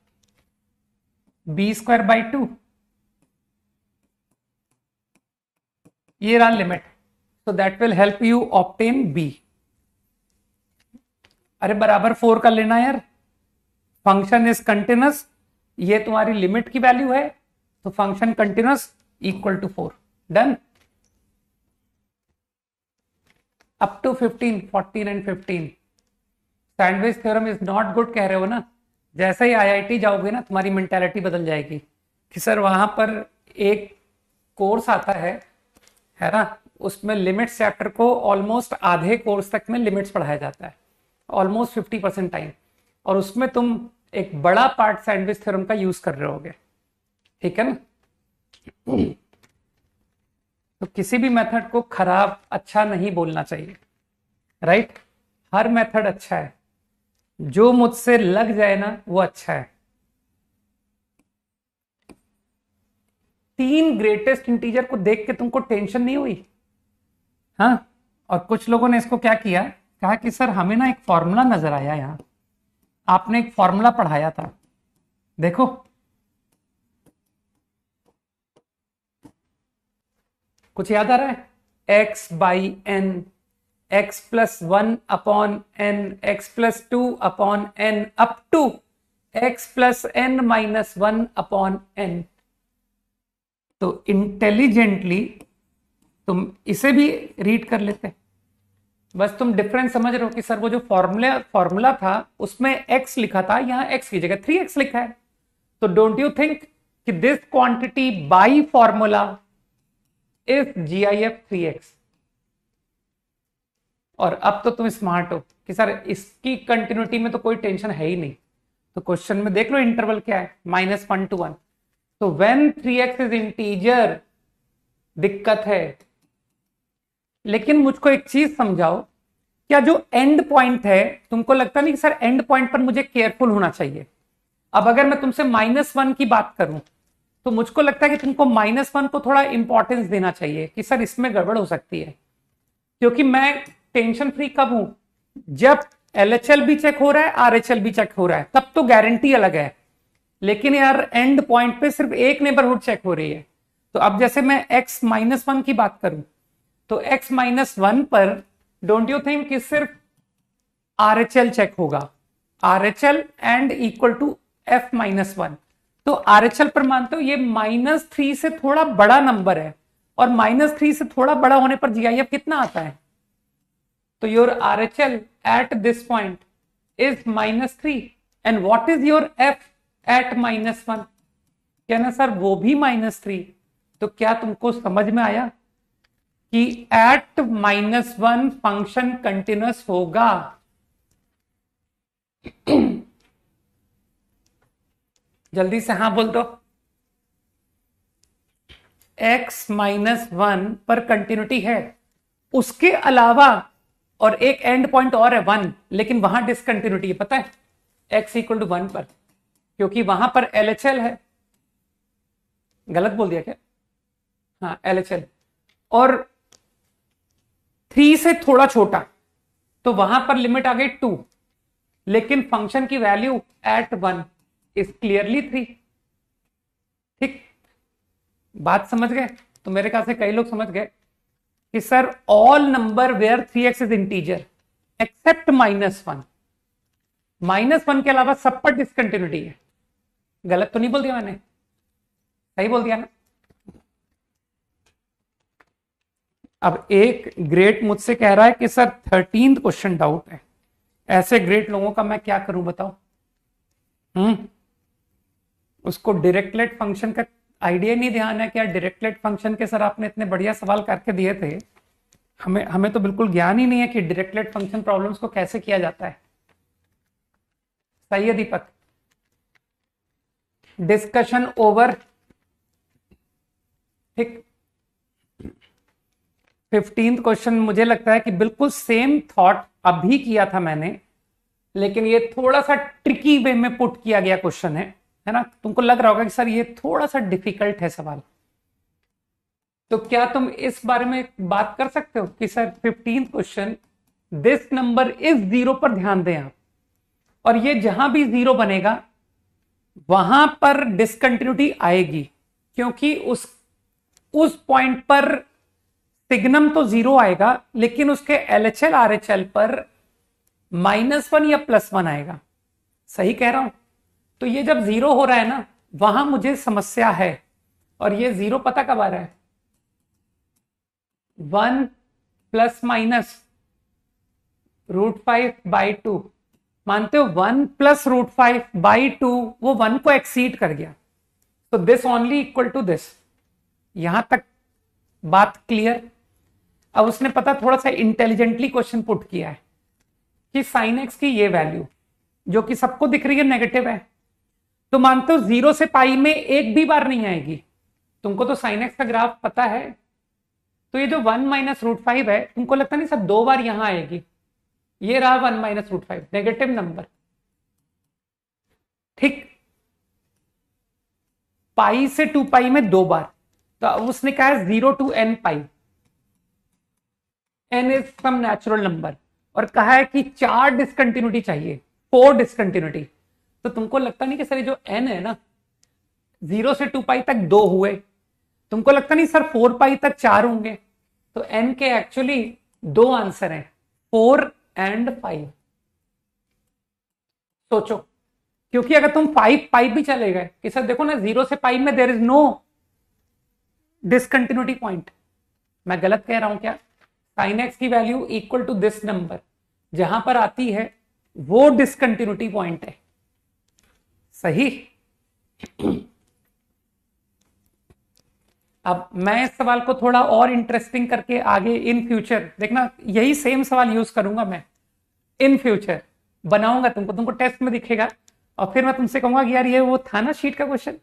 B square by 2, ये रहा limit. So that will help you obtain B. अरे बराबर 4 का लेना यार, फंक्शन इज कंटिन्यूअस, ये तुम्हारी लिमिट की वैल्यू है, तो function continuous equal to 4। Done. Up to 15, 14 and 15। Sandwich theorem is not good कह रहे हो ना। जैसे ही आईआईटी जाओगे ना, तुम्हारी मेंटालिटी बदल जाएगी कि सर वहां पर एक कोर्स आता है ना, उसमें लिमिट्स चैप्टर को ऑलमोस्ट आधे कोर्स तक में लिमिट्स पढ़ाया जाता है, ऑलमोस्ट 50% टाइम, और उसमें तुम एक बड़ा पार्ट सैंडविच थ्योरम का यूज कर रहे होगे। ठीक है ना। तो किसी भी मेथड को खराब अच्छा नहीं बोलना चाहिए, राइट। हर मेथड अच्छा है, जो मुझसे लग जाए ना वो अच्छा है। 3 ग्रेटेस्ट इंटीजर को देख के तुमको टेंशन नहीं हुई? हाँ। और कुछ लोगों ने इसको क्या किया, कहा कि सर हमें ना एक फॉर्मूला नजर आया, यहां आपने एक फॉर्मूला पढ़ाया था, देखो कुछ याद आ रहा है? x by n, x plus 1 upon n, x plus 2 upon n, up to x plus n minus 1 upon n. तो इंटेलिजेंटली तुम इसे भी रीड कर लेते, बस तुम डिफरेंस समझ रहे हो कि सर वो जो फॉर्मूला था उसमें x लिखा था, यहां x की जगह 3x लिखा है। तो डोंट यू थिंक कि this quantity by formula is GIF 3x। और अब तो तुम स्मार्ट हो कि सर इसकी कंटिन्यूटी में तो कोई टेंशन है ही नहीं। तो क्वेश्चन में देख लो इंटरवल क्या है, -1 to 1। तो व्हेन 3x इज इंटीजर दिक्कत है। लेकिन मुझको एक चीज समझाओ, क्या जो एंड पॉइंट है, तुमको लगता नहीं कि सर एंड पॉइंट पर मुझे केयरफुल होना चाहिए? अब अगर मैं तुमसे -1 की बात करूं तो मुझको लगता है कि तुमको -1 को थोड़ा इंपॉर्टेंस देना चाहिए कि सर इसमें गड़बड़ हो सकती है। क्योंकि मैं टेंशन फ्री कब हूं, जब LHL भी चेक हो रहा है, RHL भी चेक हो रहा है, तब तो गारंटी अलग है। लेकिन यार एंड पॉइंट पे सिर्फ एक नेबरहुड चेक हो रही है। तो अब जैसे मैं x-1 की बात करूं तो x-1 पर डोंट यू थिंक कि सिर्फ RHL चेक होगा, RHL and equal to f-1। तो RHL पर मानते हो ये -3 से थोड़ा बड़ा नंबर है, और -3 से थोड़ा बड़ा होने पर GIF कितना आता है? तो your RHL at this point is -3 and what is your f at -1? कहना सर वो भी -3। तो क्या तुमको समझ में आया कि एट -1 फंक्शन कंटिन्यूअस होगा? जल्दी से हाँ बोल दो। x-1 पर कंटिन्यूटी है, उसके अलावा और एक एंड पॉइंट और है 1, लेकिन वहां डिसकंटिन्यूटी है, पता है? x इक्वल टू 1 पर, क्योंकि वहां पर LHL है। गलत बोल दिया क्या? हाँ LHL, और 3 से थोड़ा छोटा, तो वहां पर लिमिट आ गई 2, लेकिन फंक्शन की वैल्यू एट 1 इज क्लियरली 3। ठीक, बात समझ गए? तो मेरे ख्याल से कई लोग समझ गए कि sir all number where 3x is integer except -1, -1 के अलावा सब पर डिसकंटिन्यूटी है। गलत तो नहीं बोल दिया मैंने? सही बोल दिया ना? अब एक ग्रेट मुझसे कह रहा है कि सर 13th क्वेश्चन डाउट है। ऐसे ग्रेट लोगों का मैं क्या करूं बताओ? उसको डायरेक्टलेट फंक्शन का आइडिया नहीं ध्यान है क्या? डायरेक्टलेट फंक्शन के सर आपने इतने बढ़िया सवाल करके दिए थे, हमें तो बिल्कुल ज्ञान ही नहीं है कि डायरेक्टलेट फंक्शन प्रॉब्लम्स को कैसे किया जाता है। सही है दीपक? Discussion over. ठीक, 15th क्वेश्चन मुझे लगता है कि बिल्कुल सेम थॉट अभी किया था मैंने, लेकिन ये थोड़ा सा ट्रिकी वे में पुट किया गया क्वेश्चन है ना? तुमको लग रहा होगा कि सर ये थोड़ा सा डिफिकल्ट है सवाल, तो क्या तुम इस बारे में बात कर सकते हो कि sir 15 question this number is zero पर ध्यान दें आप, और ये जहां भी जीरो बनेगा वहां पर डिसकंटिन्यूटी आएगी, क्योंकि उस पॉइंट पर सिग्नम तो जीरो आएगा लेकिन उसके एलएचएल आरएचएल पर -1 या +1 आएगा। सही कह रहा हूं? तो ये जब जीरो हो रहा है ना, वहां मुझे समस्या है। और ये जीरो पता कब आ रहा है? 1 ± √5/2। मानते हो 1 + √5/2 वो 1 को एक्सीड कर गया, तो this only equal to this. यहां तक बात क्लियर? अब उसने पता थोड़ा सा इंटेलिजेंटली क्वेश्चन पुट किया है कि साइन एक्स की ये वैल्यू जो कि सबको दिख रही है नेगेटिव है, तो मानते हो 0 से पाई में एक भी बार नहीं आएगी। तुमको तो साइन एक्स का ग्राफ पता है, तो ये जो 1 - √5 है, तुमको लगता नहीं सब 2 बार यहां आएगी? ये रहा 1 - √5 नेगेटिव नंबर, ठीक। पाई से 2 पाई में 2 बार, तो उसने कहा है 0 to n pi, n is some natural number, और कहा है कि 4 डिसकंटिन्यूटी चाहिए, 4 डिसकंटिन्यूटी। तो तुमको लगता नहीं कि सर ये जो n है ना, 0 से 2 पाई तक 2 हुए, तुमको लगता नहीं सर 4 पाई तक 4 होंगे? तो n के एक्चुअली 2 आंसर हैं, 4 and 5। सोचो, क्योंकि अगर तुम 5 पाई भी चले गए कि सर देखो ना 0 से पाई में there is no discontinuity point, मैं गलत कह रहा हूं क्या? साइन एक्स की value equal to this number जहां पर आती है वो डिसकंटिन्यूटी पॉइंट है। सही। अब मैं इस सवाल को थोड़ा और इंटरेस्टिंग करके आगे इन फ्यूचर देखना, यही सेम सवाल यूज करूंगा मैं इन फ्यूचर, बनाऊंगा तुमको टेस्ट में दिखेगा, और फिर मैं तुमसे कहूंगा कि यार ये वो था ना शीट का क्वेश्चन,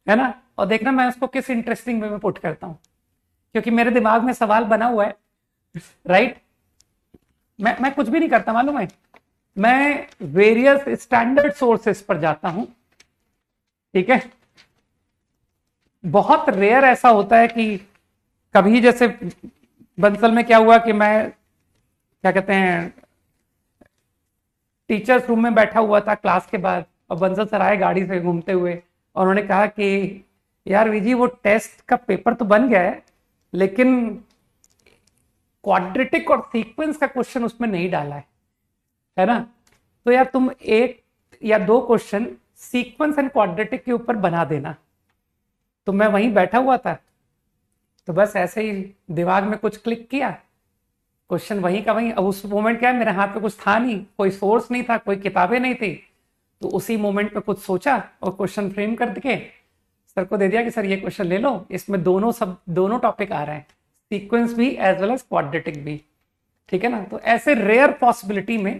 है ना, और देखना मैं उसको किस इंटरेस्टिंग वे में पुट करता हूं, क्योंकि मेरे दिमाग में सवाल बना हुआ है, राइट। मैं कुछ भी नहीं करता मालूम है, मैं वेरियस स्टैंडर्ड सोर्सेस पर जाता हूं, ठीक है। बहुत रेयर ऐसा होता है कि कभी, जैसे बंसल में क्या हुआ कि मैं क्या कहते हैं टीचर्स रूम में बैठा हुआ था क्लास के बाद, और बंसल सर आए गाड़ी से घूमते हुए, और उन्होंने कहा कि यार विजी वो टेस्ट का पेपर तो बन गया है, लेकिन क्वाड्रेटिक और सीक्वेंस का क्वेश्चन उसमें नहीं डाला है ना, तो यार तुम 1 या 2 क्वेश्चन सीक्वेंस एंड क्वाड्रेटिक के ऊपर बना देना। तो मैं वहीं बैठा हुआ था, तो बस ऐसे ही दिमाग में कुछ क्लिक किया, क्वेश्चन वहीं का वहीं। अब उस मोमेंट क्या है, मेरे हाथ में कुछ था नहीं, कोई सोर्स नहीं था, कोई किताबें नहीं थी, तो उसी मोमेंट में कुछ सोचा और क्वेश्चन फ्रेम कर के सर को दे दिया कि सर ये क्वेश्चन ले लो, इसमें दोनों टॉपिक आ रहे हैं, सीक्वेंस भी एज वेल एज क्वाड्रेटिक भी, ठीक है ना। तो ऐसे रेयर पॉसिबिलिटी में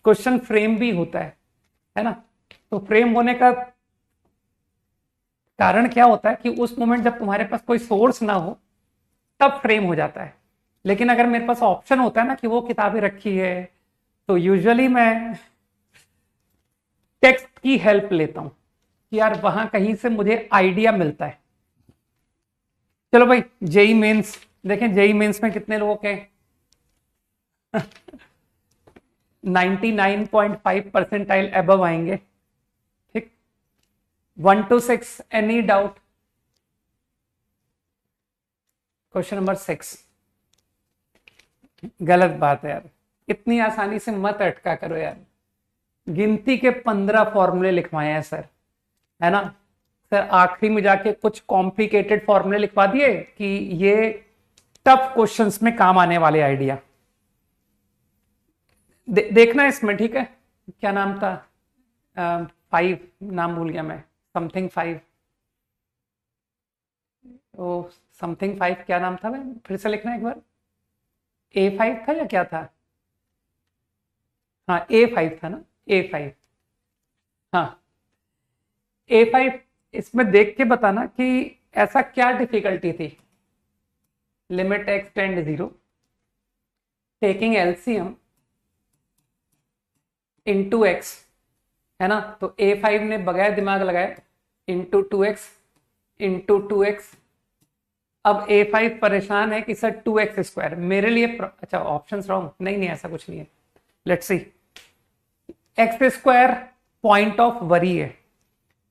क्वेश्चन फ्रेम भी होता है ना। तो फ्रेम होने का कारण क्या होता है कि उस मोमेंट जब तुम्हारे पास कोई सोर्स ना हो तब फ्रेम हो जाता है, लेकिन अगर मेरे पास ऑप्शन होता है ना कि वो किताबें रखी है, तो यूजुअली मैं टेक्स्ट की हेल्प लेता हूं कि यार वहां कहीं से मुझे आइडिया मिलता है। चलो भाई, जेई मेंस देखें, जेई मेंस में कितने लोगों के 99.5 परसेंटाइल अबव आएंगे, ठीक। 1 to 6 any doubt? Question number 6 गलत बात है यार, इतनी आसानी से मत अटका करो यार, गिनती के 15 फॉर्मूले लिखवाए हैं सर, है ना सर, आखिरी में जाके कुछ कॉम्प्लिकेटेड फॉर्मूले लिखवा दिए कि ये टफ क्वेश्चंस में काम आने वाले आइडिया। देखना इसमें, ठीक है। क्या नाम था, 5 नाम भूल गया मैं, समथिंग 5, ओ समथिंग 5 क्या नाम था, मैं फिर से लिखना एक बार। A5 था या क्या था? हाँ A5 था ना, A5, हाँ A5। इसमें देख के बताना कि ऐसा क्या डिफिकल्टी थी। Limit x tend 0, taking LCM into x, है ना। तो A5 ने बगैर दिमाग लगाए इंटू 2x इंटू 2x अब A5 परेशान है कि सर 2x², मेरे लिए अच्छा ऑप्शंस रॉन्ग, नहीं नहीं ऐसा कुछ नहीं है, let's see. x² point of worry है।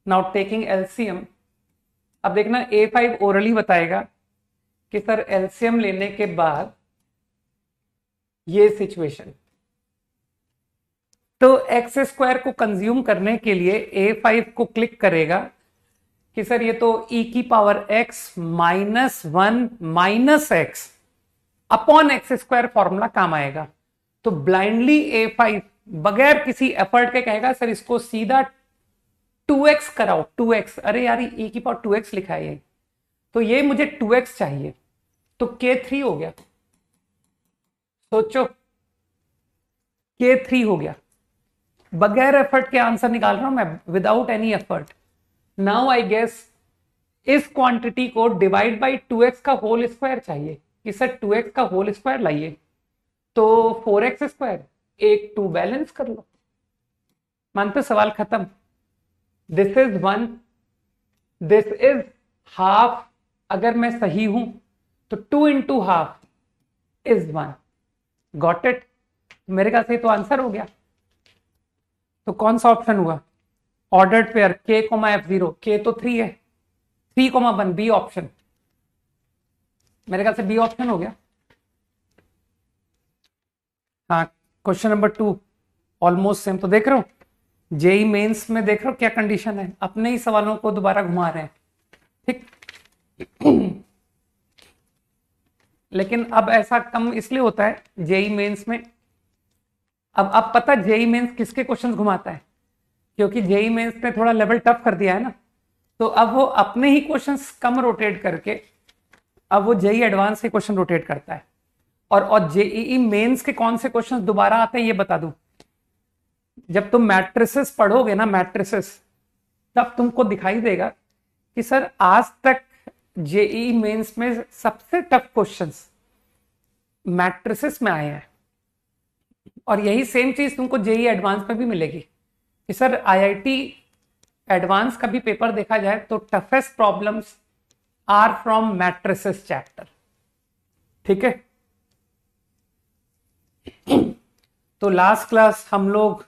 नाउ टेकिंग एलसीएम, अब देखना A5 ओरली बताएगा कि सर एलसीएम लेने के बाद ये सिचुएशन, तो x² को कंज्यूम करने के लिए A5 को क्लिक करेगा कि सर ये तो e⁻x -1 - x upon x² formula काम आएगा। तो ब्लाइंडली A5 बगैर किसी एफर्ट के कहेगा सर इसको सीधा 2x कराओ, 2x, अरे यार e⁻2x लिखा है ये, तो ये मुझे 2x चाहिए, तो K3 हो गया। सोचो K3 हो गया, बगैर एफर्ट के आंसर निकाल रहा हूं मैं, without any effort. Now I guess इस क्वांटिटी को डिवाइड बाई 2x का होल स्क्वायर चाहिए कि सर 2x का होल स्क्वायर लाइए, तो 4x², एक 2 बैलेंस कर लो, मानते सवाल खत्म। This is 1, this is half, अगर मैं सही हूं तो 2 × हाफ इज 1, गॉट इट। मेरे ख्याल से तो आंसर हो गया। तो कौन सा ऑप्शन हुआ? Ordered pair k, f0, k तो 3 है, 3, 1 बी ऑप्शन, मेरे ख्याल से बी ऑप्शन हो गया। हाँ, क्वेश्चन नंबर 2 ऑलमोस्ट सेम। तो देख रहे हो जेई मेंस में, देख रहे हो क्या कंडीशन है, अपने ही सवालों को दोबारा घुमा रहे हैं, ठीक। लेकिन अब ऐसा कम इसलिए होता है जेई मेंस में, अब पता जेई मेंस किसके क्वेश्चंस घुमाता है, क्योंकि जेई मेंस ने थोड़ा लेवल टफ कर दिया है ना, तो अब वो अपने ही क्वेश्चंस कम रोटेट करके अब वो जेई एडवांस के क्वेश्चन रोटेट करता है। और जेईई मेंस के कौन से क्वेश्चंस दोबारा आते हैं ये बता दूं, जब तुम मैट्रिसेस पढ़ोगे ना, मैट्रिसेस, तब तुमको दिखाई देगा कि सर आज तक जेईई मेंस में सबसे टफ क्वेश्चंस मैट्रिसेस में आए हैं, और यही सेम चीज तुमको जेईई एडवांस में भी मिलेगी कि सर आईआईटी एडवांस का भी पेपर देखा जाए तो toughest problems are from matrices chapter, ठीक है। तो लास्ट क्लास हम लोग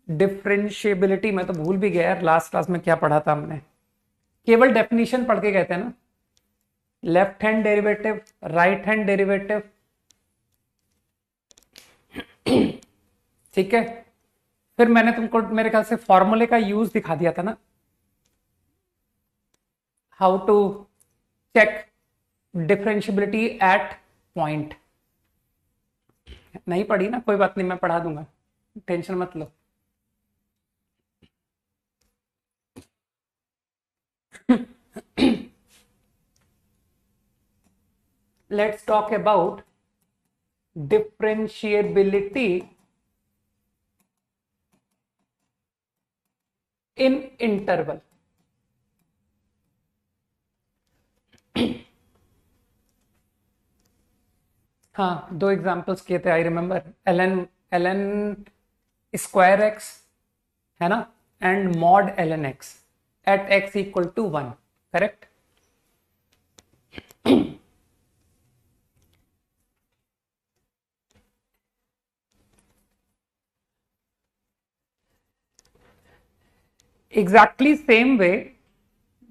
डिफरेंशिएबिलिटी, मैं तो भूल भी गया यार लास्ट क्लास में क्या पढ़ा था हमने, केवल डेफिनेशन पढ़ के गए थे ना, left hand derivative, right hand derivative, ठीक है। फिर मैंने तुमको मेरे ख्याल से फॉर्मूले का यूज दिखा दिया था ना, how to check differentiability at point. नहीं पढ़ी ना, कोई बात नहीं, मैं पढ़ा दूंगा, टेंशन मत लो। Let's talk about differentiability in interval. हाँ, 2 एग्जाम्पल्स किए थे, I remember, ln square x है ना, and mod ln x at x = 1, correct. Exactly same way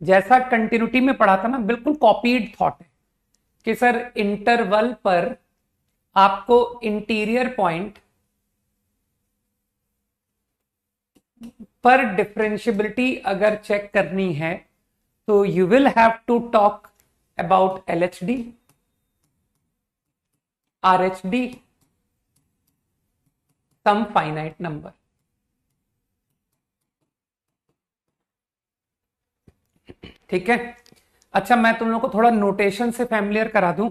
जैसा कंटिन्यूटी में पढ़ा था ना, बिल्कुल कॉपीड थॉट है कि सर इंटरवल पर आपको इंटीरियर पॉइंट पर डिफरेंशिएबिलिटी अगर चेक करनी है तो you will have to talk about LHD, RHD, some finite number, ठीक है। अच्छा, मैं तुम लोगों को थोड़ा नोटेशन से फैमिलियर करा दूं,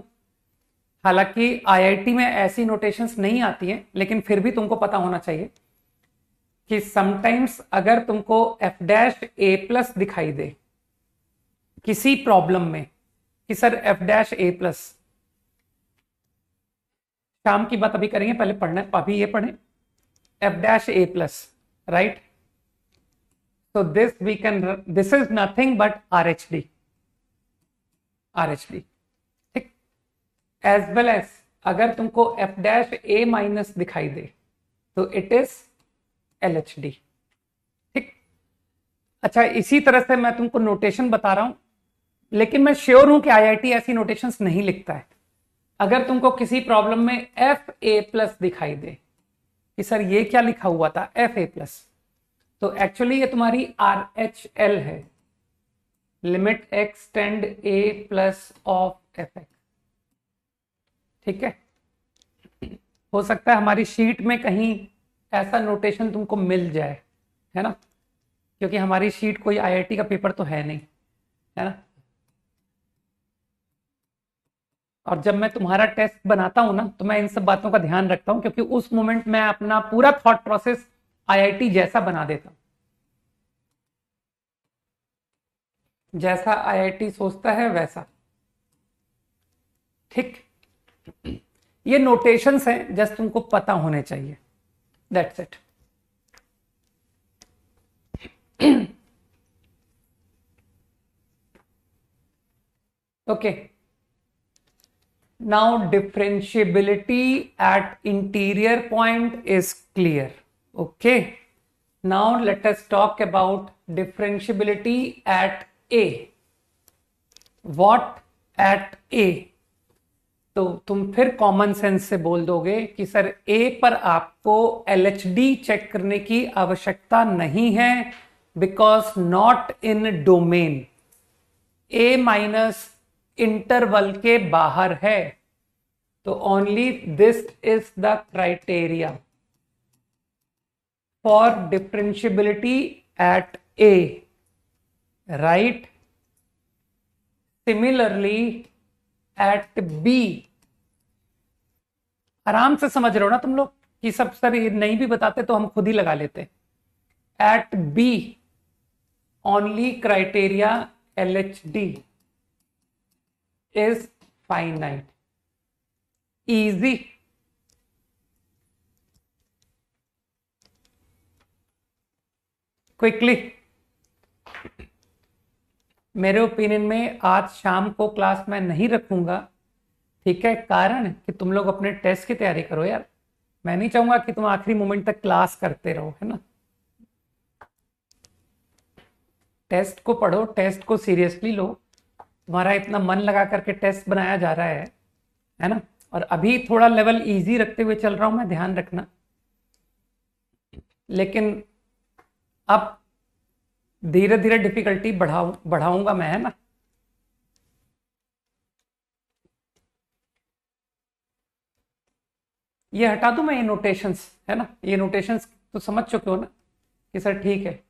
हालांकि आईआईटी में ऐसी नोटेशंस नहीं आती हैं, लेकिन फिर भी तुमको पता होना चाहिए कि समटाइम्स अगर तुमको f'(a+) दिखाई दे किसी प्रॉब्लम में कि सर f'(a+), शाम की बात अभी करेंगे, पहले पढ़ना, अभी ये पढ़ें f'(a+), right. So this we can, this is nothing but RHD, RHD, as well as अगर तुमको एफ डैश ए माइनस दिखाई दे तो it is L H D. ठीक, अच्छा इसी तरह से मैं तुमको नोटेशन बता रहा हूं, लेकिन मैं श्योर हूं कि आईआईटी ऐसी नोटेशंस नहीं लिखता है। अगर तुमको किसी प्रॉब्लम में एफ ए प्लस दिखाई दे कि सर ये क्या लिखा हुआ था एफ ए प्लस, तो एक्चुअली ये तुम्हारी आर एच एल है, limit x tend A plus of F x. ठीक है, हो सकता है हमारी शीट में कहीं ऐसा नोटेशन तुमको मिल जाए, है ना, क्योंकि हमारी शीट कोई आईआईटी का पेपर तो है नहीं, है ना। और जब मैं तुम्हारा टेस्ट बनाता हूं ना तो मैं इन सब बातों का ध्यान रखता हूं, क्योंकि उस मोमेंट मैं अपना पूरा थॉट प्रोसेस आईआईटी जैसा बना देता हूं, जैसा आईआईटी सोचता है वैसा। ठीक, ये नोटेशंस हैं, जस्ट तुमको पता होने चाहिए, that's it. Okay, now differentiability at interior point is clear. Okay, now let us talk about differentiability at A. What at A? तो तुम फिर कॉमन सेंस से बोल दोगे कि सर A पर आपको LHD चेक करने की आवश्यकता नहीं है, because not in domain. A minus interval के बाहर है, तो only this is the criteria for differentiability at a, right. Similarly at B, आराम से समझ रहे हो ना तुम लोग कि सब सर ये नहीं भी बताते तो हम खुद ही लगा लेते। At B only criteria LHD is finite. Easy. Quickly. मेरे ओपिनियन में आज शाम को क्लास मैं नहीं रखूंगा, ठीक है, कारण कि तुम लोग अपने टेस्ट की तैयारी करो यार। मैं नहीं चाहूंगा कि तुम आखिरी मोमेंट तक क्लास करते रहो, है ना। टेस्ट को पढ़ो, टेस्ट को सीरियसली लो, तुम्हारा इतना मन लगा करके टेस्ट बनाया जा रहा है ना। और अभी थोड़ा लेवल इजी रखते हुए चल रहा हूं मैं, ध्यान रखना। लेकिन अब धीरे धीरे डिफिकल्टी बढ़ाऊंगा मैं, है ना। ये हटा दूं मैं, ये नोटेशंस, है ना, ये नोटेशंस तो समझ चुके हो ना कि सर ठीक है।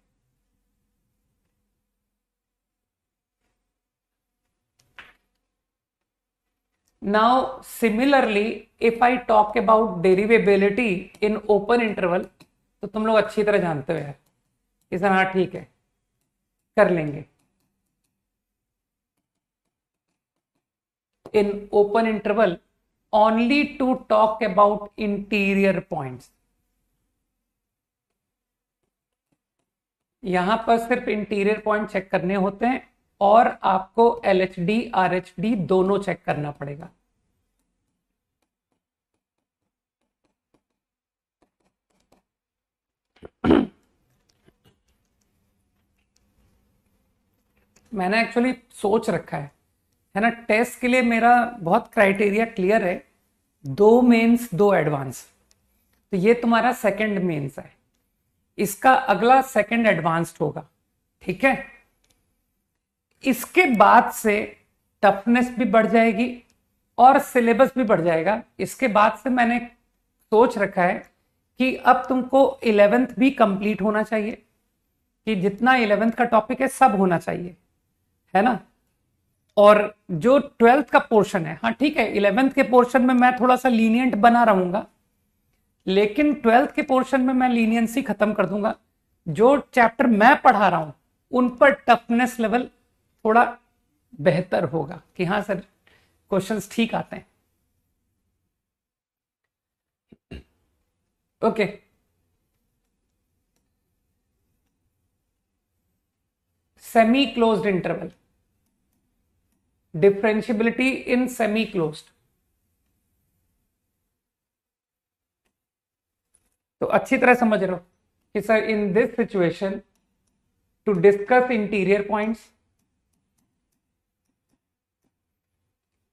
Now, similarly, if I talk about derivability in open interval, तो तुम लोग अच्छी तरह जानते हो यार कि सर हाँ ठीक है कर लेंगे। In open interval, only to talk about interior points. यहां पर सिर्फ इंटीरियर पॉइंट चेक करने होते हैं और आपको LHD RHD दोनों चेक करना पड़ेगा। मैंने एक्चुअली सोच रखा है ना, टेस्ट के लिए मेरा बहुत क्राइटेरिया क्लियर है, 2 मेंस 2 एडवांस। तो ये तुम्हारा सेकंड मेंस है, इसका अगला सेकंड एडवांस्ड होगा, ठीक है। इसके बाद से टफनेस भी बढ़ जाएगी और सिलेबस भी बढ़ जाएगा। इसके बाद से मैंने सोच रखा है कि अब तुमको 11th भी कंप्लीट होना चाहिए, कि जितना 11th का टॉपिक है सब होना चाहिए, है ना। और जो 12th का पोर्शन है, हाँ ठीक है, 11th के पोर्शन में मैं थोड़ा सा लीनियंट बना रहूंगा, लेकिन 12th के पोर्शन में मैं लीनियंसी खत्म कर दूंगा। जो चैप्टर मैं पढ़ा रहा हूं उन पर टफनेस लेवल थोड़ा बेहतर होगा कि हाँ सर क्वेश्चंस ठीक आते हैं। Okay, semi closed interval, differentiability in semi closed. तो अच्छी तरह समझ रहे हो कि sir in this situation to discuss interior points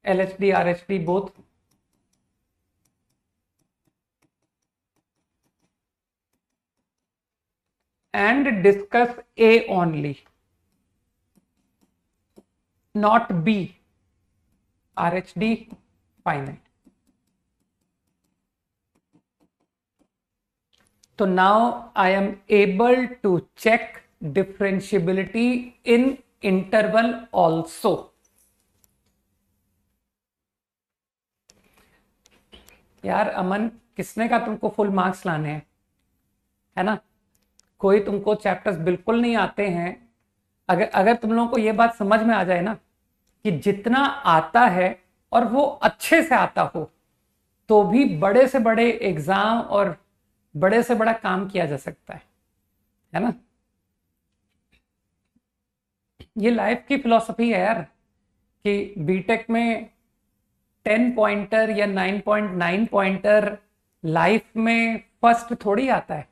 LHD RHD both and discuss A only, not B, RHD finite. So now I am able to check differentiability in interval also. यार अमन, किसने कहा तुमको फुल मार्क्स लाने हैं, है ना? कोई तुमको चैप्टर्स बिल्कुल नहीं आते हैं, अगर तुम लोगों को ये बात समझ में आ जाए ना कि जितना आता है और वो अच्छे से आता हो तो भी बड़े से बड़े एग्जाम और बड़े से बड़ा काम किया जा सकता है ना? ये लाइफ की फिलॉसफी है यार कि बीटेक में 10 पॉइंटर या 9.9 पॉइंटर लाइफ में फर्स्ट थोड़ी आता है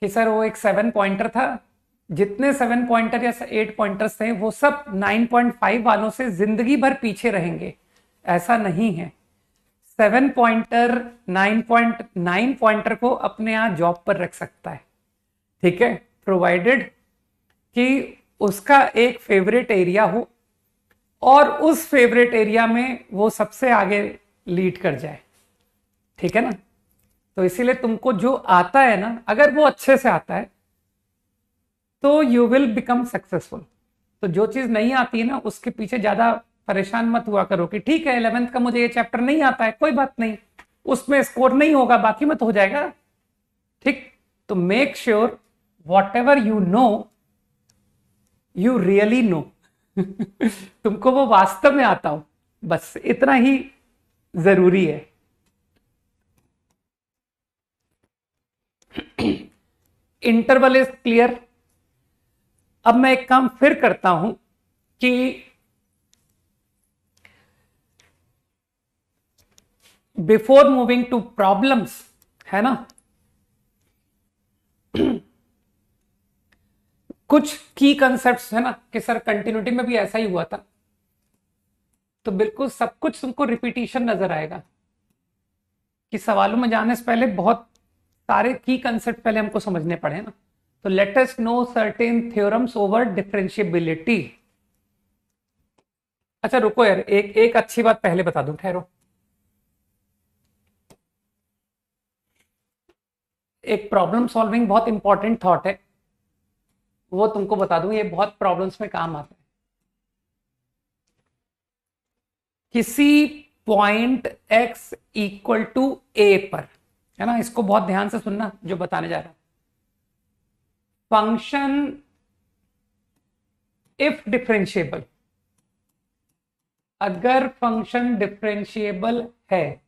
कि सर वो एक 7 पॉइंटर था, जितने 7 पॉइंटर या 8 पॉइंटर्स थे वो सब 9.5 वालों से जिंदगी भर पीछे रहेंगे, ऐसा नहीं है। 7 पॉइंटर 9.9 पॉइंटर को अपने यहाँ जॉब पर रख सकता है, ठीक है, प्रोवाइडेड कि उसका एक फेवरेट एरिया हो और उस फेवरेट एरिया में वो सबसे आगे लीड कर जाए, ठीक है ना? तो इसीलिए तुमको जो आता है ना, अगर वो अच्छे से आता है तो यू विल बिकम सक्सेसफुल। तो जो चीज नहीं आती है ना उसके पीछे ज्यादा परेशान मत हुआ करो कि ठीक है 11th का मुझे ये चैप्टर नहीं आता है, कोई बात नहीं, उसमें स्कोर नहीं होगा, बाकी में तो हो जाएगा, ठीक? तो make sure whatever you know you really know तुमको वो वास्तव में आता हो, बस इतना ही जरूरी है। Interval is clear. अब मैं एक काम फिर करता हूं कि बिफोर मूविंग टू प्रॉब्लम्स, है ना, कुछ की कंसेप्ट्स है ना कि सर कंटिन्यूटी में भी ऐसा ही हुआ था, तो बिल्कुल सब कुछ तुमको रिपीटिशन नजर आएगा कि सवालों में जाने से पहले बहुत सारे की कंसेप्ट पहले हमको समझने पड़े ना। तो let us know certain theorems over differentiability. अच्छा रुको यार, एक अच्छी बात पहले बता दूं, ठहरो। एक प्रॉब्लम सॉल्विंग बहुत इंपॉर्टेंट थॉट है, वो तुमको बता दूं, ये बहुत प्रॉब्लम्स में काम आता है। किसी point x equal to a पर, है ना, इसको बहुत ध्यान से सुनना जो बताने जा रहा हूं। फंक्शन इफ डिफरेंशिएबल, अगर फंक्शन डिफरेंशिएबल है,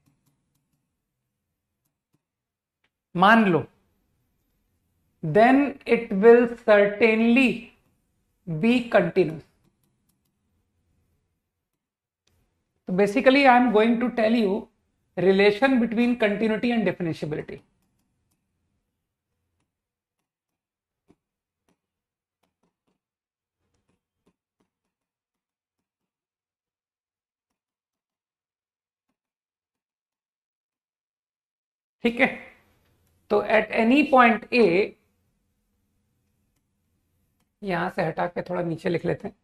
मान लो, then it will certainly be continuous. So basically I am going to tell you relation between continuity and differentiability. ठीक है, तो एट एनी पॉइंट ए, यहां से हटा के थोड़ा नीचे लिख लेते हैं,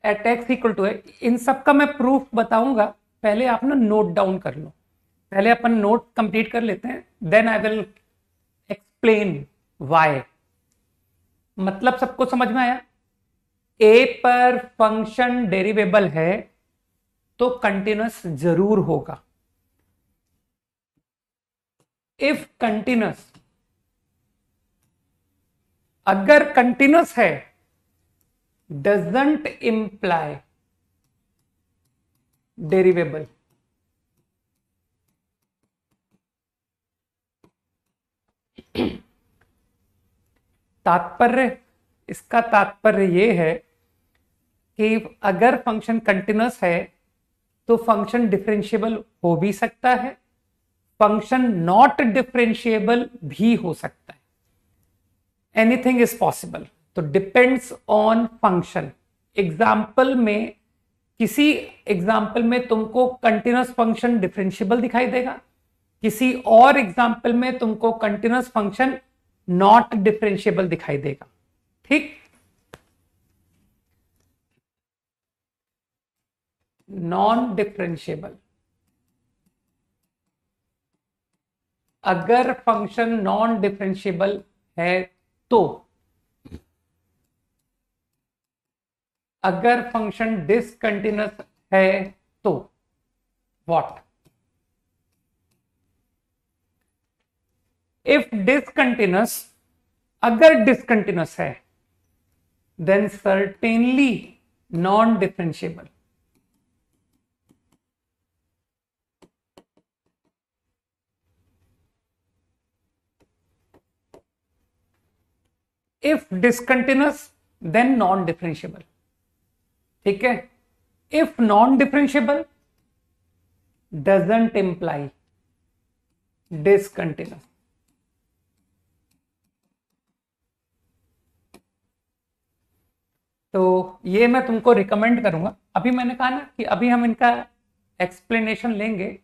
एट एक्स इक्वल टू है। इन सब का मैं प्रूफ बताऊंगा, पहले आप ना नोट डाउन कर लो, पहले अपन नोट कंप्लीट कर लेते हैं, then I will explain why. मतलब सबको समझ में आया? ए पर फंक्शन डेरिवेबल है तो कंटिन्यूअस जरूर होगा। इफ कंटिन्यूअस, अगर कंटिन्यूअस है, डजंट इंप्लाई डेरिवेबल। तात्पर्य, इसका तात्पर्य यह है कि अगर फंक्शन कंटिन्यूअस है तो फंक्शन डिफरेंशिएबल हो भी सकता है, फंक्शन नॉट डिफरेंशिएबल भी हो सकता है, एनीथिंग इज पॉसिबल। तो डिपेंड्स ऑन फंक्शन। एग्जाम्पल में, किसी एग्जाम्पल में तुमको कंटिन्यूअस फंक्शन डिफरेंशिएबल दिखाई देगा, किसी और एग्जाम्पल में तुमको कंटिन्यूअस फंक्शन नॉट डिफरेंशिएबल दिखाई देगा। ठीक, नॉन डिफरेंशिएबल, अगर फंक्शन नॉन डिफरेंशिएबल है तो, अगर फंक्शन डिसकंटिन्यूअस है तो व्हाट? इफ डिसकंटिन्यूअस, अगर डिसकंटिन्यूअस है then certainly non differentiable. If discontinuous then non differentiable. ठीक है, if non differentiable doesn't imply discontinuous. तो ये मैं तुमको रिकमेंड करूंगा। अभी मैंने कहा ना कि अभी हम इनका एक्सप्लेनेशन लेंगे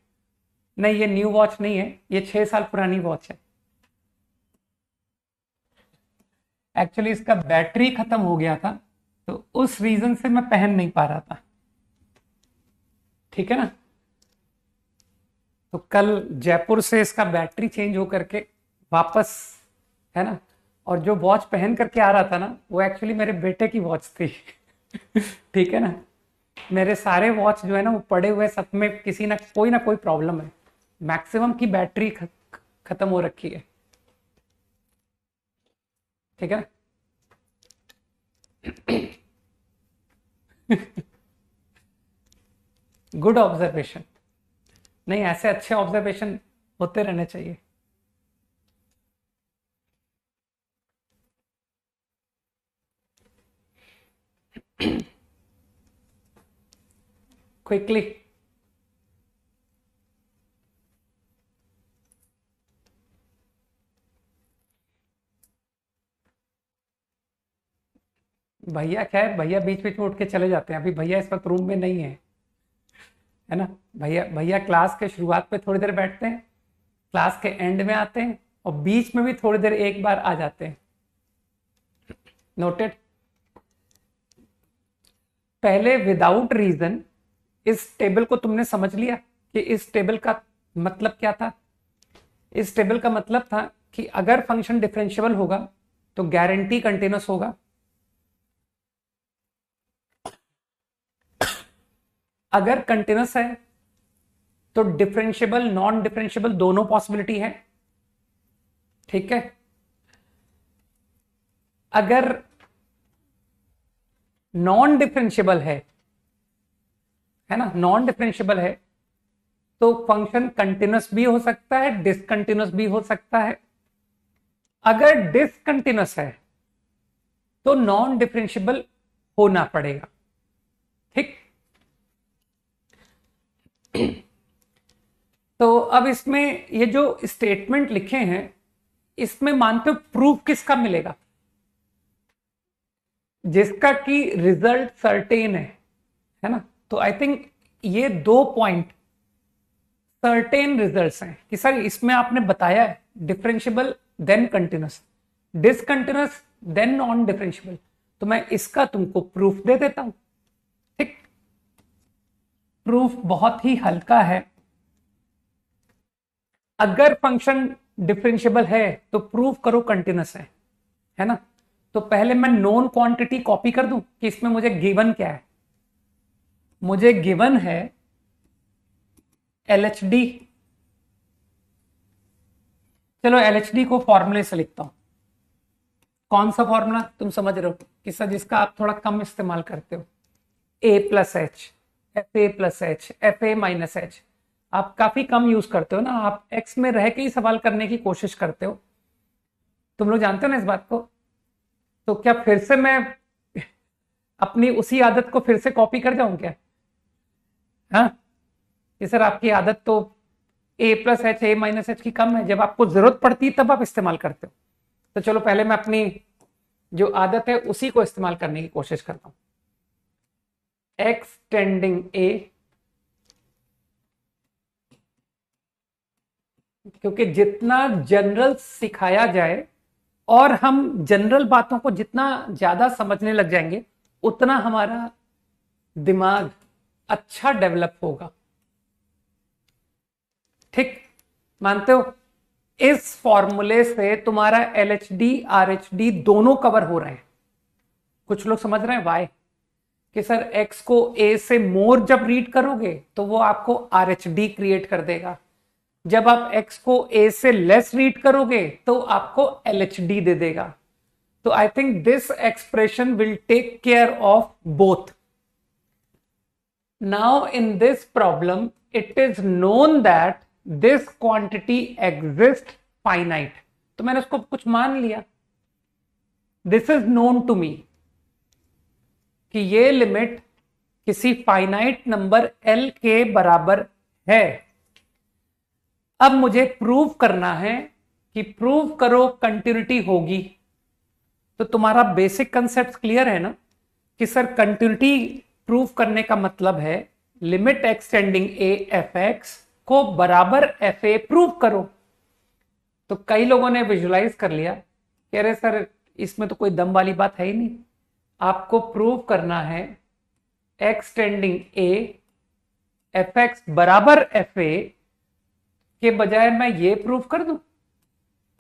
नहीं, ये न्यू वॉच नहीं है, ये 6 साल पुरानी वॉच है। एक्चुअली इसका बैटरी खत्म हो गया था, तो उस रीजन से मैं पहन नहीं पा रहा था। ठीक है ना, तो कल जयपुर से इसका बैटरी चेंज हो करके वापस, है ना, और जो वॉच पहन करके आ रहा था ना, वो एक्चुअली मेरे बेटे की वॉच थी। ठीक है ना, मेरे सारे वॉच जो है ना वो पड़े हुए, सब में किसी ना कोई प्रॉब्लम है, मैक्सिमम की बैटरी खत्म हो रखी है। ठीक है ना। गुड ऑब्जर्वेशन, नहीं ऐसे अच्छे ऑब्जर्वेशन होते रहने चाहिए। क्विकली, भैया क्या है, भैया बीच बीच में उठ के चले जाते हैं। अभी भैया इस वक्त रूम में नहीं है ना। भैया भैया क्लास के शुरुआत पे थोड़ी देर बैठते हैं, क्लास के एंड में आते हैं, और बीच में भी थोड़ी देर एक बार आ जाते हैं। नोटेड। पहले विदाउट रीजन इस टेबल को तुमने समझ लिया कि इस टेबल का मतलब क्या था। इस टेबल का मतलब था कि अगर फंक्शन डिफरेंशिएबल होगा तो गारंटी कंटिन्यूअस होगा, अगर कंटिन्यूअस है तो डिफरेंशिएबल नॉन डिफरेंशिएबल दोनों पॉसिबिलिटी है। ठीक है, अगर नॉन डिफरेंशिएबल है ना, नॉन डिफरेंशिएबल है तो फंक्शन कंटिन्यूअस भी हो सकता है, डिसकंटिन्यूअस भी हो सकता है। अगर डिसकंटिन्यूअस है तो नॉन डिफरेंशिएबल होना पड़ेगा। ठीक, तो अब इसमें ये जो स्टेटमेंट लिखे हैं, इसमें मानते हो प्रूफ किसका मिलेगा? जिसका कि रिजल्ट सर्टेन है ना। तो आई थिंक ये 2 पॉइंट सर्टेन रिजल्ट्स हैं कि सर इसमें आपने बताया है differentiable then continuous, discontinuous then non differentiable, तो मैं इसका तुमको प्रूफ दे देता हूं। ठीक, प्रूफ बहुत ही हल्का है। अगर फंक्शन डिफरेंशिएबल है तो प्रूफ करो कंटिन्यूअस है ना। तो पहले मैं नोन क्वांटिटी कॉपी कर दूं कि इसमें मुझे गिवन क्या है। मुझे गिवन है LHD। चलो LHD को फॉर्मूले से लिखता हूं। कौन सा फॉर्मूला तुम समझ रहे हो कि सर जिसका आप थोड़ा कम इस्तेमाल करते हो, A+H, FA+H, FA-H। आप काफी कम यूज करते हो ना, आप एक्स में रह के ही सवाल करने की कोशिश करते हो। तुम लोग जानते हो ना इस बात को। तो क्या फिर से मैं अपनी उसी आदत को फिर से कॉपी कर जाऊं क्या? हाँ, कि सर आपकी आदत तो a plus h a minus h की कम है, जब आपको जरूरत पड़ती है तब आप इस्तेमाल करते हो। तो चलो पहले मैं अपनी जो आदत है उसी को इस्तेमाल करने की कोशिश करता हूं। एक्स टेंडिंग ए, क्योंकि जितना जनरल सिखाया जाए और हम जनरल बातों को जितना ज्यादा समझने लग जाएंगे उतना हमारा दिमाग अच्छा डेवलप होगा। ठीक, मानते हो? इस फॉर्मूले से तुम्हारा एलएचडी आरएचडी दोनों कवर हो रहे हैं। कुछ लोग समझ रहे हैं वाई, कि सर एक्स को ए से मोर जब रीड करोगे तो वो आपको आरएचडी क्रिएट कर देगा, जब आप x को a से लेस रीड करोगे तो आपको LHD दे देगा। तो I think this expression will take care of both. Now in this problem it is known that this quantity exist finite, तो मैंने उसको कुछ मान लिया। This is known to me कि ये लिमिट किसी फाइनाइट नंबर L के बराबर है। अब मुझे प्रूव करना है कि प्रूव करो कंटिन्यूटी होगी। तो तुम्हारा बेसिक कंसेप्ट क्लियर है ना कि सर कंटिन्यूटी प्रूव करने का मतलब है limit extending a f x को बराबर एफ ए प्रूव करो। तो कई लोगों ने विजुलाइज कर लिया कि अरे सर इसमें तो कोई दम वाली बात है ही नहीं, आपको प्रूव करना है एक्सटेंडिंग ए एफ एक्स बराबर एफ ए के बजाय मैं ये प्रूव कर दूं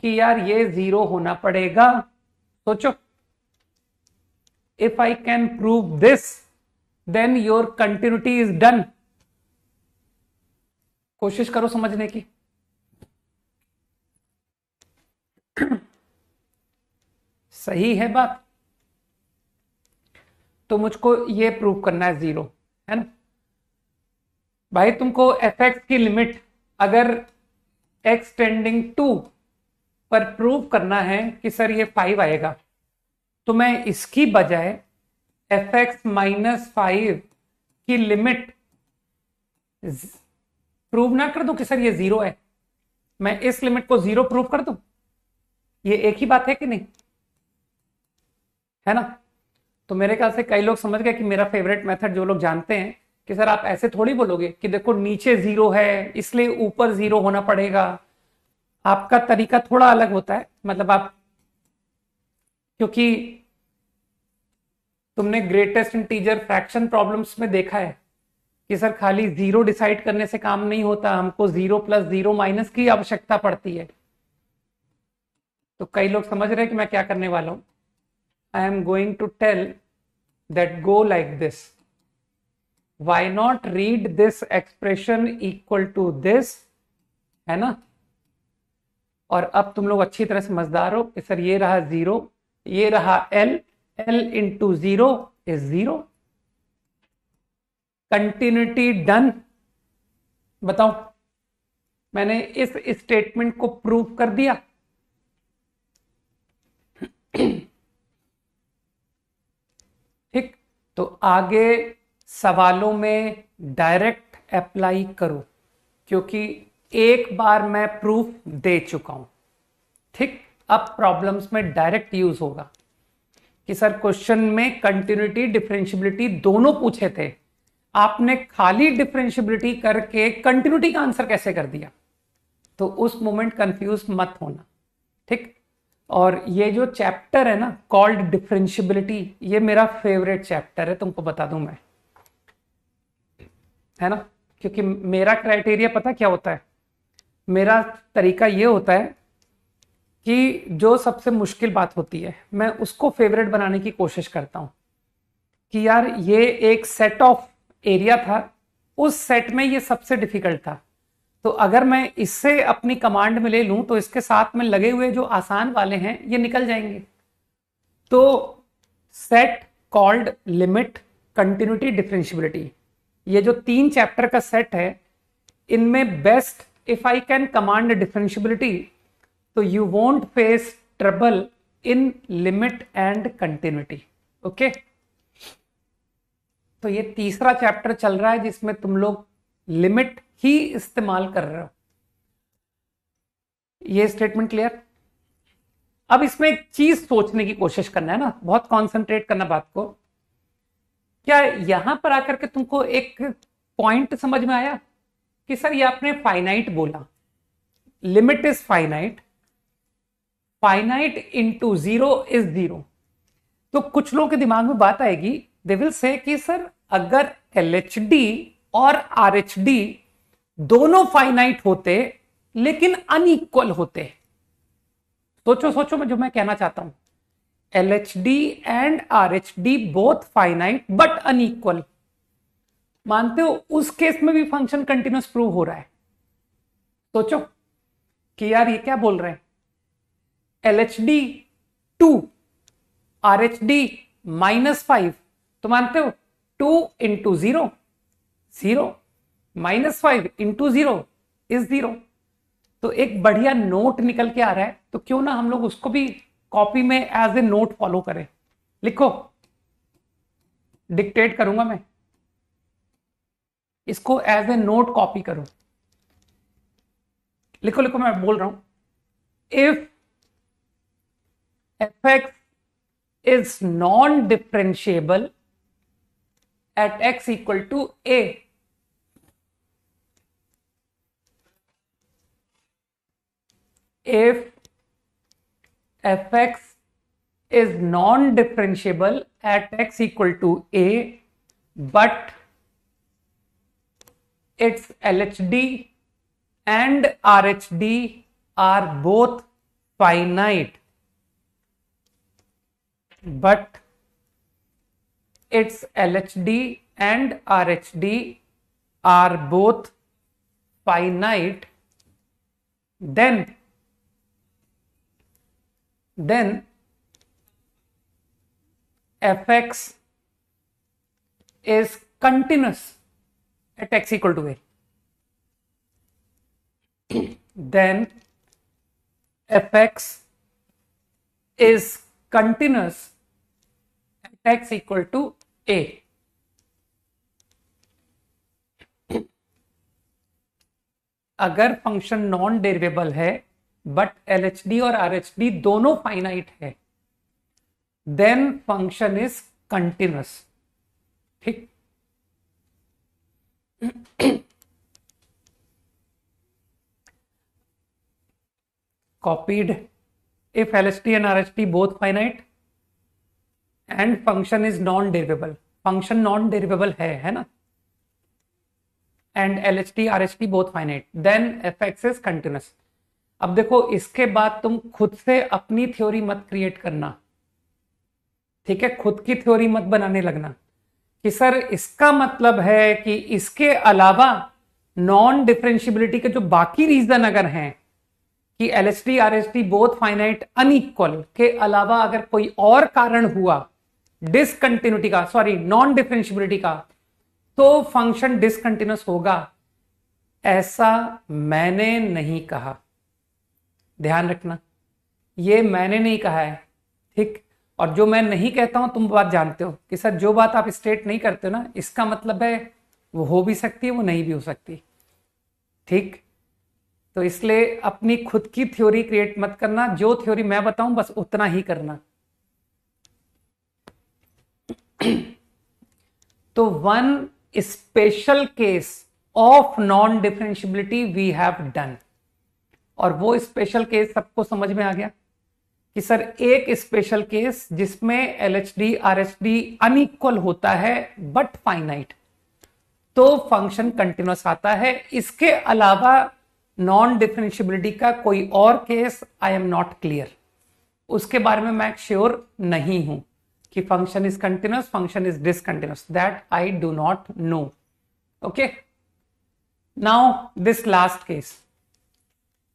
कि यार ये जीरो होना पड़ेगा। सोचो, if I can prove this then your continuity is done. कोशिश करो समझने की। सही है बात? तो मुझको ये प्रूव करना है जीरो, है ना भाई? तुमको एफ एक्स की लिमिट अगर x टेंडिंग 2 पर प्रूव करना है कि सर ये 5 आएगा, तो मैं इसकी बजाय एफ एक्स माइनस 5 की लिमिट प्रूव ना कर दूं कि सर ये जीरो है, मैं इस लिमिट को जीरो प्रूव कर दूं। ये एक ही बात है कि नहीं, है ना? तो मेरे ख्याल से कई लोग समझ गए कि मेरा फेवरेट मेथड, जो लोग जानते हैं कि सर आप ऐसे थोड़ी बोलोगे कि देखो नीचे जीरो है इसलिए ऊपर जीरो होना पड़ेगा। आपका तरीका थोड़ा अलग होता है, मतलब आप, क्योंकि तुमने ग्रेटेस्ट इंटीजर फ्रैक्शन प्रॉब्लम्स में देखा है कि सर खाली जीरो डिसाइड करने से काम नहीं होता, हमको जीरो प्लस जीरो माइनस की आवश्यकता पड़ती है। तो कई लोग समझ रहे हैं कि मैं क्या करने वाला हूं। I am going to tell that go like this, why not read this expression equal to this, है ना? और अब तुम लोग अच्छी तरह समझदार हो कि सर ये रहा जीरो, ये रहा L, L into zero is zero. Continuity done. बताओ, मैंने इस स्टेटमेंट को प्रूव कर दिया। ठीक, तो आगे सवालों में डायरेक्ट अप्लाई करो, क्योंकि एक बार मैं प्रूफ दे चुका हूं। ठीक, अब प्रॉब्लम्स में डायरेक्ट यूज होगा कि सर क्वेश्चन में कंटिन्यूटी डिफरेंशियबिलिटी दोनों पूछे थे, आपने खाली डिफरेंशियबिलिटी करके कंटिन्यूटी का आंसर कैसे कर दिया? तो उस मोमेंट कंफ्यूज मत होना। ठीक, और ये जो चैप्टर है ना कॉल्ड डिफरेंशियबिलिटी, ये मेरा फेवरेट चैप्टर है, तुमको बता दूं मैं, है ना? क्योंकि मेरा क्राइटेरिया पता क्या होता है? मेरा तरीका ये होता है कि जो सबसे मुश्किल बात होती है मैं उसको फेवरेट बनाने की कोशिश करता हूं कि यार ये एक सेट ऑफ एरिया था, उस सेट में ये सबसे डिफिकल्ट था, तो अगर मैं इससे अपनी कमांड में ले लूं तो इसके साथ में लगे हुए जो आसान वाले हैं ये निकल जाएंगे। तो set called limit continuity differentiability, ये जो 3 चैप्टर का सेट है, इनमें best if I can command differentiability तो you won't face trouble in limit and continuity. Okay, तो ये तीसरा चैप्टर चल रहा है जिसमें तुम लोग लिमिट ही इस्तेमाल कर रहे हो, ये स्टेटमेंट क्लियर? अब इसमें एक चीज सोचने की कोशिश करना है ना, बहुत कॉन्सेंट्रेट करना बात को। क्या यहां पर आकर के तुमको एक पॉइंट समझ में आया कि सर ये आपने फाइनाइट बोला, limit is finite, finite into zero is zero. तो कुछ लोगों के दिमाग में बात आएगी, दे विल से कि सर अगर LHD और RHD दोनों फाइनाइट होते लेकिन अनइक्वल होते, सोचो सोचो मैं जो मैं कहना चाहता हूं, LHD and RHD both finite but unequal, मानते हो उस केस में भी फंक्शन कंटिन्यूस प्रूव हो रहा है? सोचो कि यार ये क्या बोल रहे हैं, LHD 2 RHD -5, तो मानते हो 2 इंटू 0 0, -5 इंटू 0 इज 0। तो एक बढ़िया नोट निकल के आ रहा है, तो क्यों ना हम लोग उसको भी कॉपी में एज ए नोट फॉलो करें। लिखो, डिक्टेट करूंगा मैं, इसको एज ए नोट कॉपी करो। लिखो लिखो, मैं बोल रहा हूं, if fx is non-differentiable at x equal to a, if fx is non-differentiable at x equal to a but its LHD and RHD are both finite, but its LHD and RHD are both finite, then fx is continuous at x equal to a. Then fx is continuous at x equal to a. अगर फंक्शन नॉन डेरिवेबल है बट LHD और RHD दोनों फाइनाइट है, देन फंक्शन इज कंटिन्यूअस। ठीक, copied, if LHD and RHD both finite and function is non-derivable, function non-derivable है ना, and LHD RHD both finite, then fx is continuous। अब देखो, इसके बाद तुम खुद से अपनी थ्योरी मत क्रिएट करना, ठीक है? खुद की थ्योरी मत बनाने लगना कि सर इसका मतलब है कि इसके अलावा नॉन डिफरेंशियबिलिटी के जो बाकी रीजन अगर हैं कि LHD RHD both finite unequal के अलावा अगर कोई और कारण हुआ डिसकंटिन्यूटी का, सॉरी नॉन डिफरेंशियबिलिटी का, तो फंक्शन डिसकंटिन्यूअस होगा। ऐसा मैंने नहीं कहा, ध्यान रखना, ये मैंने नहीं कहा है, ठीक? और जो मैं नहीं कहता हूं तुम बात जानते हो कि सर जो बात आप स्टेट नहीं करते हो ना, इसका मतलब है वो हो भी सकती है, वो नहीं भी हो सकती, ठीक? तो इसलिए अपनी खुद की थ्योरी क्रिएट मत करना, जो थ्योरी मैं बताऊं बस उतना ही करना। तो one special case of non differentiability we have done, और वो स्पेशल केस सबको समझ में आ गया कि सर एक स्पेशल केस जिसमें LHD RHD अनइक्वल होता है बट फाइनाइट, तो फंक्शन कंटिन्यूअस आता है। इसके अलावा नॉन डिफरेंशियबिलिटी का कोई और case I am not clear, उसके बारे में मैं श्योर नहीं हूं कि function is continuous, function is discontinuous, that I do not know. Okay, now this last case,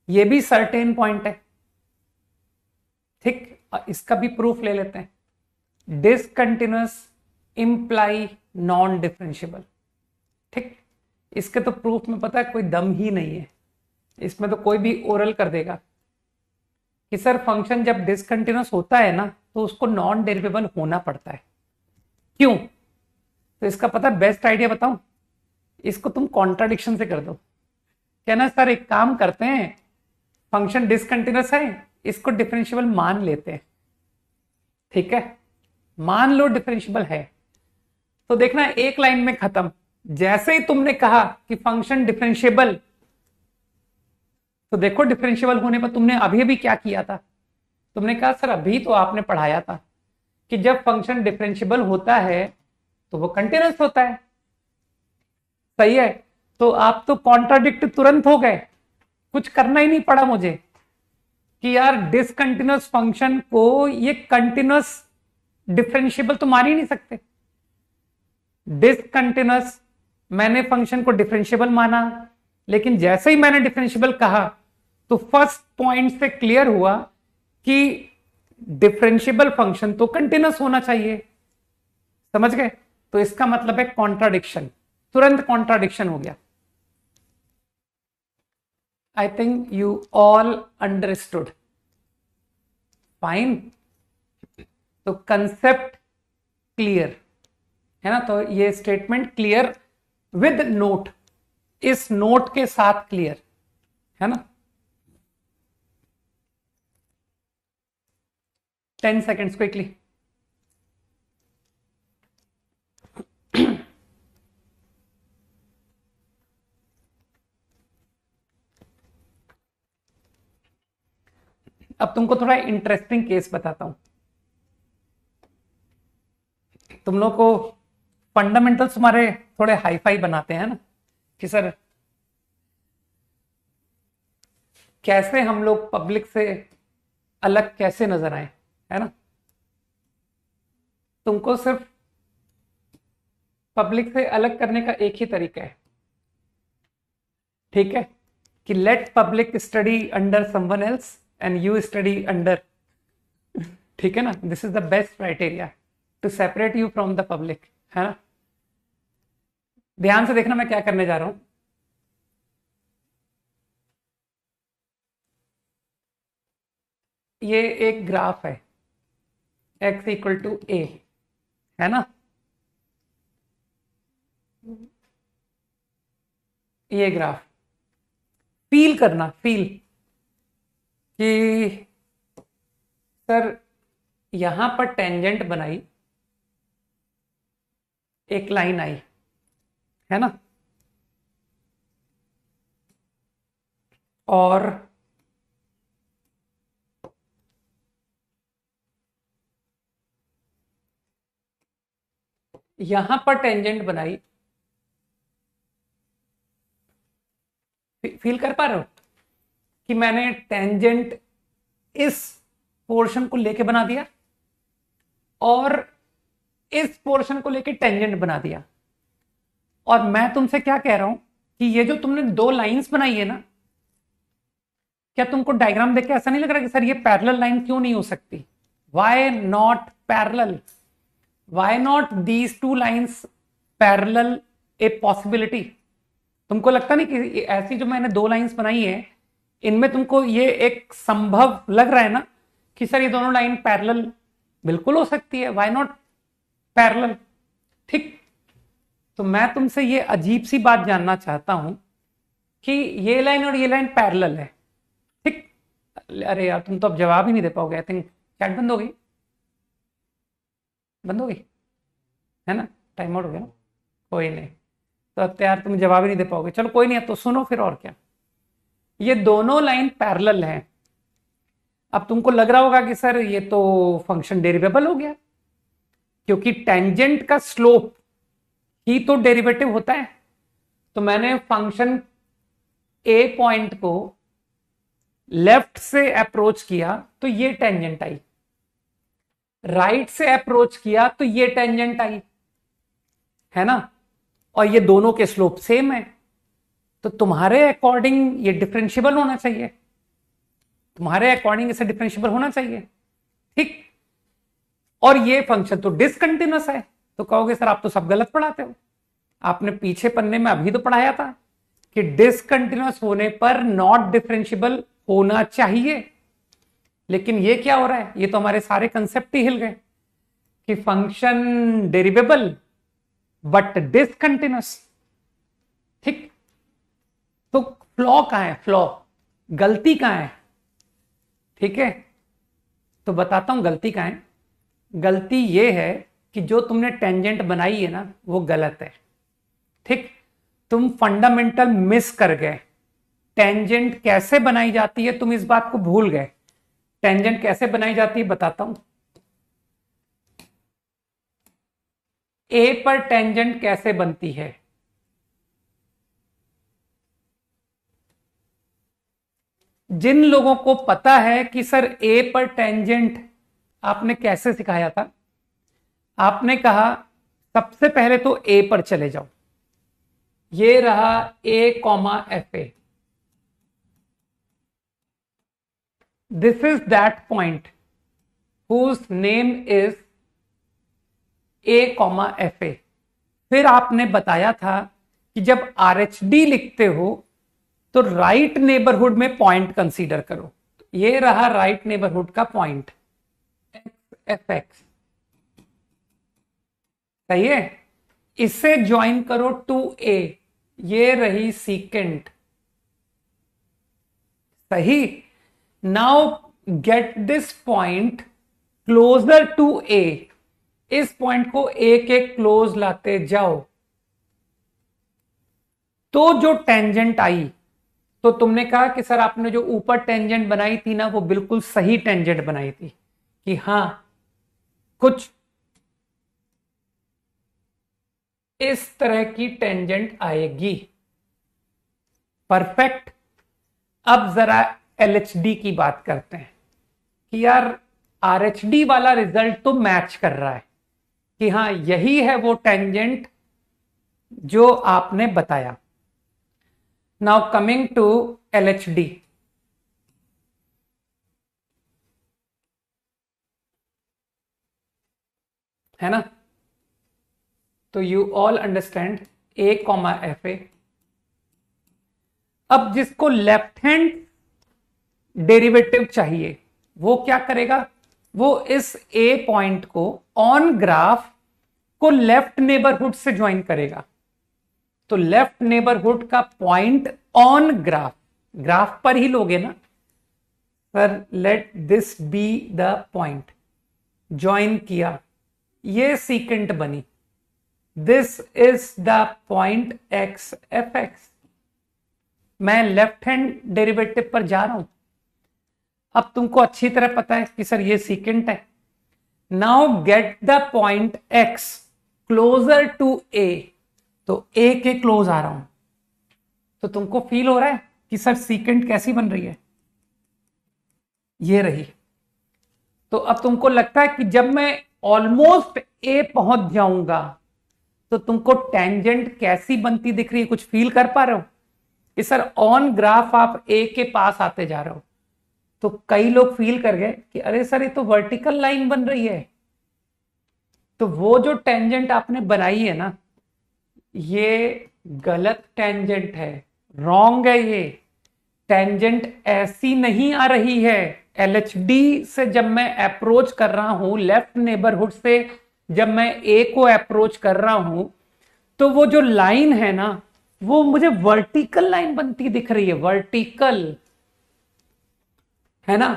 ये भी सर्टेन पॉइंट है, ठीक? इसका भी प्रूफ ले लेते हैं। डिसकंटिन्यूअस इंप्लाई नॉन डिफरेंशियबल, ठीक? इसके तो प्रूफ में पता है कोई दम ही नहीं है, इसमें तो कोई भी ओरल कर देगा कि सर फंक्शन जब डिसकंटिन्यूअस होता है ना तो उसको नॉन डेरिवेबल होना पड़ता है। क्यों? तो इसका पता बेस्ट आइडिया बताऊं, इसको तुम कॉन्ट्राडिक्शन से कर दो। कहना सर एक काम करते हैं, फंक्शन डिसकंटिन्यूअस है, इसको डिफरेंशियबल मान लेते हैं, ठीक है, मान लो डिफरेंशियबल है। तो देखना एक लाइन में खत्म। जैसे ही तुमने कहा कि फंक्शन डिफरेंशियबल, तो देखो डिफरेंशियबल होने पर तुमने अभी अभी क्या किया था, तुमने कहा सर अभी तो आपने पढ़ाया था कि जब फंक्शन डिफरेंशियबल होता है तो वो कंटिन्यूअस होता है, सही है। तो आप तो कॉन्ट्राडिक्ट तुरंत हो गए, कुछ करना ही नहीं पड़ा मुझे कि यार डिसकंटिन्यूअस फंक्शन को ये कंटिन्यूअस डिफरेंशियबल तो मान ही नहीं सकते। डिसकंटिन्यूअस मैंने फंक्शन को डिफरेंशियबल माना, लेकिन जैसे ही मैंने डिफरेंशियबल कहा तो फर्स्ट पॉइंट से क्लियर हुआ कि डिफरेंशियबल फंक्शन तो कंटिन्यूअस होना चाहिए, समझ गए। तो इसका मतलब है कॉन्ट्राडिक्शन, तुरंत कॉन्ट्राडिक्शन हो गया। I think you all understood, fine. तो कंसेप्ट क्लियर है ना, तो ये स्टेटमेंट क्लियर विद नोट, इस नोट के साथ क्लियर है ना। 10 seconds क्विकली। अब तुमको थोड़ा इंटरेस्टिंग केस बताता हूं। तुम लोग को फंडामेंटल्स तुम्हारे थोड़े हाई फाई बनाते हैं ना कि सर कैसे हम लोग पब्लिक से अलग कैसे नजर आए, है ना। तुमको सिर्फ पब्लिक से अलग करने का एक ही तरीका है, ठीक है, कि let public study under someone else and you study under, ठीक है ना। This is the best criteria to separate you from the public, है ना। ध्यान से देखना मैं क्या करने जा रहा हूं। ये एक ग्राफ है x इक्वल टू ए, है ना। ये ग्राफ फील करना, फील कि सर यहां पर टेंजेंट बनाई, एक लाइन आई, है ना, और यहां पर टेंजेंट बनाई, फील कर पा रहे हो कि मैंने टेंजेंट इस पोर्शन को लेके बना दिया और इस पोर्शन को लेके टेंजेंट बना दिया। और मैं तुमसे क्या कह रहा हूं कि ये जो तुमने दो लाइंस बनाई है ना, क्या तुमको डायग्राम देख के ऐसा नहीं लग रहा कि सर ये पैरेलल लाइन क्यों नहीं हो सकती? Why not parallel? Why not these two lines parallel a possibility? तुमको लगता नहीं कि ऐसी जो मैंने दो लाइंस बनाई है इनमें तुमको ये एक संभव लग रहा है ना कि सर ये दोनों लाइन पैरेलल बिल्कुल हो सकती है, वाई नॉट पैरेलल? ठीक, तो मैं तुमसे ये अजीब सी बात जानना चाहता हूं कि ये लाइन और ये लाइन पैरेलल है, ठीक। अरे यार तुम तो अब जवाब ही नहीं दे पाओगे, आई थिंक चैट बंद हो गई, बंद हो गई है ना, टाइम आउट हो गया ना, कोई नहीं। तो अब यार तुम जवाब ही नहीं दे पाओगे, चलो कोई नहीं, अब तो सुनो फिर, और क्या। ये दोनों लाइन पैरेलल हैं। अब तुमको लग रहा होगा कि सर ये तो फंक्शन डेरिवेबल हो गया, क्योंकि टेंजेंट का स्लोप ही तो डेरिवेटिव होता है। तो मैंने फंक्शन ए पॉइंट को लेफ्ट से अप्रोच किया तो ये टेंजेंट आई, राइट से अप्रोच किया तो ये टेंजेंट आई, है ना, और ये दोनों के स्लोप सेम है। तो तुम्हारे अकॉर्डिंग ये डिफरेंशियबल होना चाहिए, तुम्हारे अकॉर्डिंग इसे डिफरेंशियबल होना चाहिए, ठीक। और ये फंक्शन तो डिसकंटिन्यूअस है। तो कहोगे सर आप तो सब गलत पढ़ाते हो, आपने पीछे पन्ने में अभी तो पढ़ाया था कि डिसकंटिन्यूअस होने पर नॉट डिफरेंशियबल होना चाहिए। लेकिन ये क्या हो रहा है, ये तो हमारे सारे कंसेप्ट ही हिल गए कि फंक्शन डेरिवेबल बट डिसकंटिन्यूअस, ठीक। तो फ्लॉ कहां है, फ्लॉ, गलती कहां है? ठीक है, तो बताता हूं गलती कहाँ है। गलती ये है कि जो तुमने टेंजेंट बनाई है ना वो गलत है। ठीक, तुम फंडामेंटल मिस कर गए। टेंजेंट कैसे बनाई जाती है तुम इस बात को भूल गए। टेंजेंट कैसे बनाई जाती है बताता हूं। ए पर टेंजेंट कैसे बनती है? जिन लोगों को पता है कि सर ए पर टेंजेंट आपने कैसे सिखाया था, आपने कहा सबसे पहले तो ए पर चले जाओ। ये रहा a comma f a, this is that point whose name is a comma f a. फिर आपने बताया था कि जब आर एच डी लिखते हो तो राइट नेबरहुड में पॉइंट कंसीडर करो। ये रहा राइट नेबरहुड का पॉइंट एफ एक्स, सही है। इसे ज्वाइन करो टू ए, ये रही सीकेंट, सही। Now get this point closer to a, इस पॉइंट को ए के क्लोज लाते जाओ। तो जो टेंजेंट आई, तो तुमने कहा कि सर आपने जो ऊपर टेंजेंट बनाई थी ना वो बिल्कुल सही टेंजेंट बनाई थी, कि हां कुछ इस तरह की टेंजेंट आएगी। परफेक्ट। अब जरा एलएचडी की बात करते हैं कि यार आरएचडी वाला रिजल्ट तो मैच कर रहा है कि हां यही है वो टेंजेंट जो आपने बताया। नाउ कमिंग टू एलएचडी, है ना। तो you all understand A comma f ए। अब जिसको लेफ्ट हैंड डेरिवेटिव चाहिए वो क्या करेगा, वो इस ए पॉइंट को ऑन ग्राफ को लेफ्ट नेबरहुड से ज्वाइन करेगा। तो लेफ्ट नेबरहुड का पॉइंट ऑन ग्राफ, ग्राफ पर ही लोगे ना sir, let this be the point, join किया, ये सीकेंट बनी, this is the point x F x. मैं लेफ्ट हैंड डेरिवेटिव पर जा रहा हूं। अब तुमको अच्छी तरह पता है कि सर ये सीकेंट है। Now get the point x closer to a, तो ए के क्लोज आ रहा हूं। तो तुमको फील हो रहा है कि सर सीकेंट कैसी बन रही है, ये रही। तो अब तुमको लगता है कि जब मैं ऑलमोस्ट ए पहुंच जाऊंगा तो तुमको टेंजेंट कैसी बनती दिख रही है, कुछ फील कर पा रहे हो कि सर ऑन ग्राफ आप ए के पास आते जा रहे हो। तो कई लोग फील कर गए कि अरे सर ये तो वर्टिकल लाइन बन रही है। तो वो जो टेंजेंट आपने बनाई है ना ये गलत टेंजेंट है, रॉन्ग है। ये टेंजेंट ऐसी नहीं आ रही है। एलएचडी से जब मैं अप्रोच कर रहा हूं, लेफ्ट नेबरहुड से जब मैं ए को अप्रोच कर रहा हूं, तो वो जो लाइन है ना वो मुझे वर्टिकल लाइन बनती दिख रही है, वर्टिकल, है ना।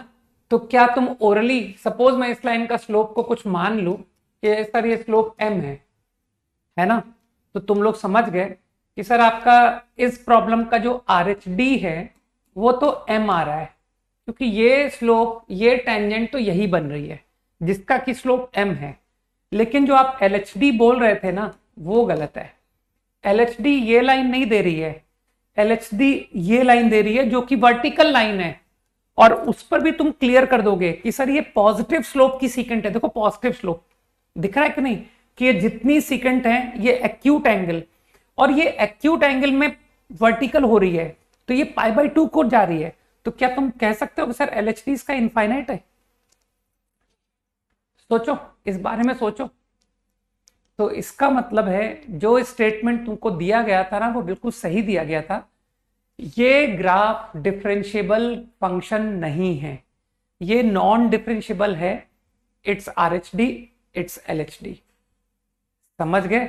तो क्या तुम ओरली, सपोज मैं इस लाइन का स्लोप को कुछ मान लूं कि सर ये स्लोप m है ना, तो तुम लोग समझ गए कि सर आपका इस प्रॉब्लम का जो आरएचडी है वो तो m आ रहा है, क्योंकि ये स्लोप, ये टेंजेंट तो यही बन रही है जिसका कि स्लोप m है। लेकिन जो आप एलएचडी बोल रहे थे ना वो गलत है। एलएचडी ये लाइन नहीं दे रही है, एलएचडी ये लाइन दे रही है जो कि वर्टिकल लाइन है, और उस पर भी तुम क्लियर कर दोगे कि सर ये पॉजिटिव स्लोप की सीकेंट है। देखो पॉजिटिव स्लोप दिख रहा है कि नहीं, कि ये जितनी सीकेंट है ये एक्यूट एंगल, और ये एक्यूट एंगल में वर्टिकल हो रही है, तो ये पाई बाई 2 को जा रही है। तो क्या तुम कह सकते हो कि सर एलएचडी इसका इनफाइनाइट है? सोचो, इस बारे में सोचो। तो इसका मतलब है जो स्टेटमेंट तुमको दिया गया था ना वो बिल्कुल सही दिया गया था। ये ग्राफ डिफरेंशिएबल फंक्शन नहीं है, ये नॉन डिफरेंशिएबल है। It's RHD, it's LHD. समझ गए?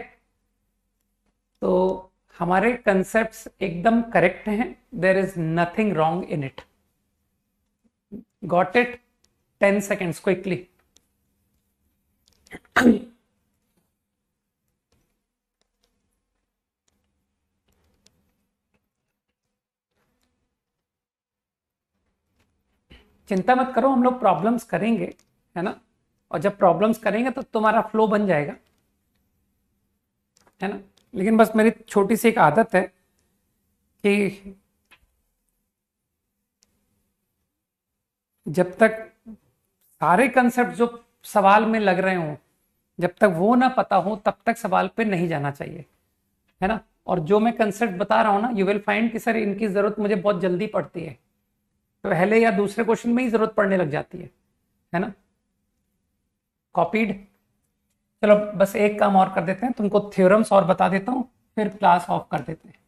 तो हमारे कंसेप्ट्स एकदम करेक्ट हैं, there is nothing wrong in it. Got it? 10 seconds quickly. चिंता मत करो, हम लोग प्रॉब्लम्स करेंगे, है ना? और जब प्रॉब्लम्स करेंगे तो तुम्हारा फ्लो बन जाएगा, है ना? लेकिन बस मेरी छोटी सी एक आदत है कि जब तक सारे कंसेप्ट जो सवाल में लग रहे हों, जब तक वो ना पता हो तब तक सवाल पे नहीं जाना चाहिए, है ना? और जो मैं कंसेप्ट बता रहा हूं ना, यू विल फाइंड कि सर इनकी जरूरत मुझे बहुत जल्दी पड़ती है, पहले या दूसरे क्वेश्चन में ही जरूरत पड़ने लग जाती है ना? कॉपीड. चलो बस एक काम और कर देते हैं, तुमको थ्योरम्स और बता देता हूं, फिर क्लास ऑफ कर देते हैं,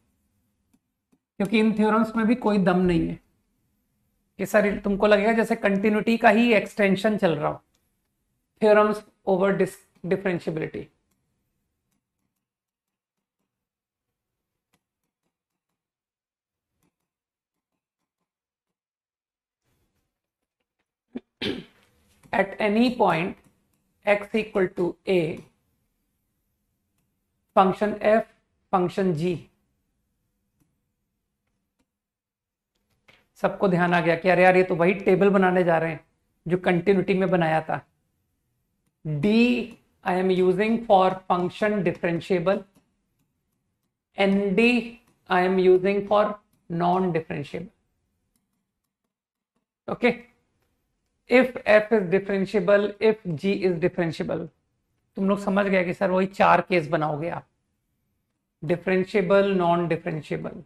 क्योंकि इन थ्योरम्स में भी कोई दम नहीं है कि सर तुमको लगेगा जैसे कंटिन्यूटी का ही एक्सटेंशन चल रहा हो. Theorems over differentiability. At any point x equal to a, function f, function g. सबको ध्यान आ गया कि अरे यार ये तो वही टेबल बनाने जा रहे हैं जो कंटिन्यूटी में बनाया था. d I am using for function differentiable, nd I am using for non differentiable. Okay, if f is differentiable, if g is differentiable, तुम लोग समझ गए कि सर वही 4 केस बनाओगे आप. Differentiable, non differentiable,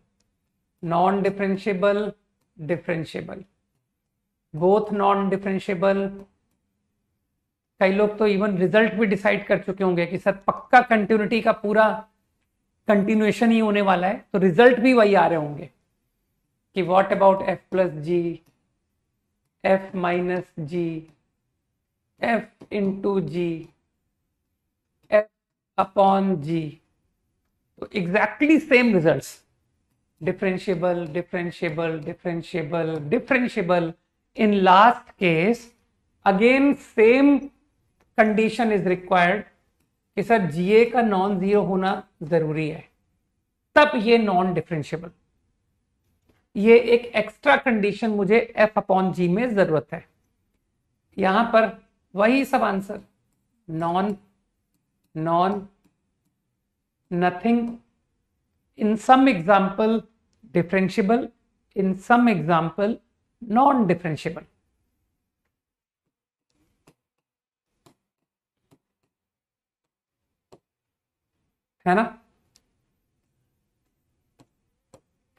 non differentiable, differentiable, both non differentiable. कई लोग तो इवन रिजल्ट भी डिसाइड कर चुके होंगे कि सर पक्का कंटिन्यूटी का पूरा कंटिन्यूएशन ही होने वाला है, तो रिजल्ट भी वही आ रहे होंगे कि what about f plus g, f minus g, f into g, f upon g. तो exactly same results. Differentiable, differentiable, differentiable, differentiable. In last case again same condition is required कि सर जीए का नॉन जीरो होना जरूरी है, तब ये नॉन डिफरेंशिएबल. ये एक एक्स्ट्रा कंडीशन मुझे एफ अपॉन जी में जरूरत है. यहां पर वही सब answer, non, non, nothing. in some example differentiable, in some example non differentiable. है ना?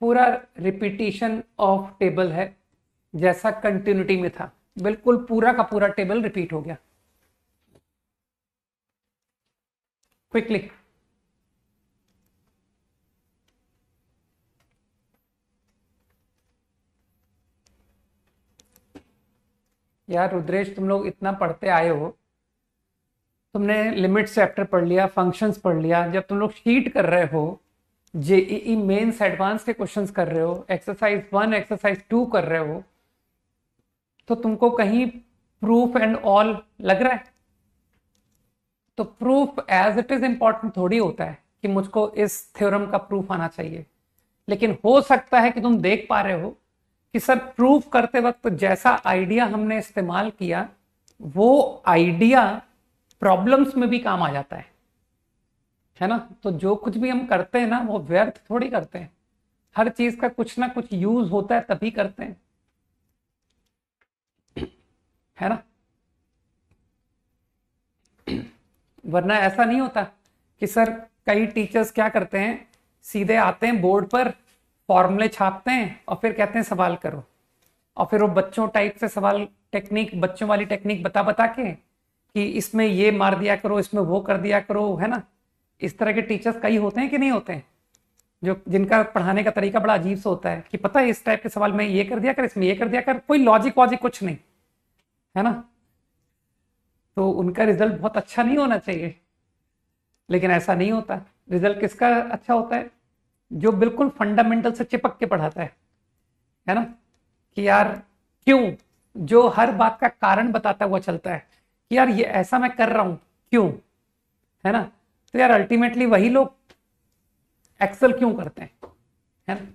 पूरा रिपीटिशन ऑफ टेबल है जैसा कंटिन्यूटी में था, बिल्कुल पूरा का पूरा टेबल रिपीट हो गया. क्विकली. यार रुद्रेश, तुम लोग इतना पढ़ते आए हो, तुमने लिमिट चैप्टर पढ़ लिया, फंक्शंस पढ़ लिया. जब तुम लोग शीट कर रहे हो, जेईई मेंस एडवांस के क्वेश्चंस कर रहे हो, एक्सरसाइज 1, एक्सरसाइज 2 कर रहे हो, तो तुमको कहीं प्रूफ एंड ऑल लग रहा है? तो proof as it is important थोड़ी होता है कि मुझको इस थ्योरम का प्रूफ आना चाहिए. लेकिन हो सकता है कि तुम देख पा रहे हो कि सर प्रूफ करते वक्त जैसा आइडिया हमने इस्तेमाल किया, वो आइडिया प्रॉब्लम्स में भी काम आ जाता है ना? तो जो कुछ भी हम करते हैं ना, वो व्यर्थ थोड़ी करते हैं. हर चीज का कुछ ना कुछ यूज होता है, तभी करते हैं, है ना? वरना ऐसा नहीं होता कि सर कई टीचर्स क्या करते हैं, सीधे आते हैं बोर्ड पर, फॉर्मूले छापते हैं और फिर कहते हैं सवाल करो, और फिर वो बच्चों टाइप से सवाल टेक्निक, बच्चों वाली टेक्निक बता बता के कि इसमें ये मार दिया करो, इसमें वो कर दिया करो, है ना? इस तरह के टीचर्स कई होते हैं कि नहीं होते हैं, जो जिनका पढ़ाने का तरीका बड़ा अजीब सा होता है कि पता है इस टाइप के सवाल में ये कर दिया कर, इसमें ये कर दिया कर, कोई लॉजिक वॉजिक कुछ नहीं, है ना? तो उनका रिजल्ट बहुत अच्छा नहीं होना चाहिए. लेकिन ऐसा नहीं होता. रिजल्ट किसका अच्छा होता है? जो बिल्कुल फंडामेंटल से चिपक के पढ़ाता है ना? कि यार क्यों, जो हर बात का कारण बताता हुआ चलता है कि यार ये ऐसा मैं कर रहा हूं क्यों, है ना। तो यार अल्टीमेटली वही लोग एक्सेल क्यों करते हैं, है ना।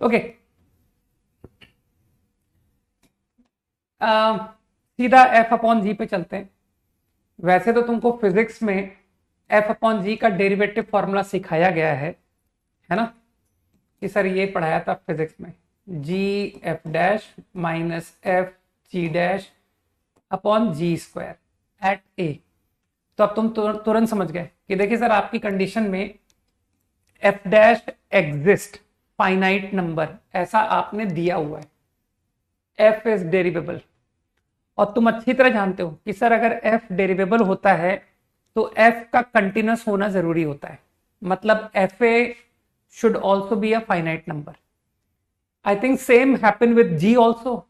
ओके, सीधा एफ अपॉन जी पे चलते हैं। वैसे तो तुमको फिजिक्स में एफ अपॉन जी का डेरिवेटिव फॉर्मूला सिखाया गया है ना, कि सर ये पढ़ाया था फिजिक्स में, g f dash minus f g dash upon g square at a. तो अब तुम तुरंत समझ गए कि देखिए सर आपकी कंडीशन में F dash exist finite number ऐसा आपने दिया हुआ है, एफ इज डेरिवेबल। और तुम अच्छी तरह जानते हो कि सर अगर एफ डेरिवेबल होता है तो एफ का कंटिन्यूस होना जरूरी होता है, मतलब f a should also be a finite number. I think same happen with g also,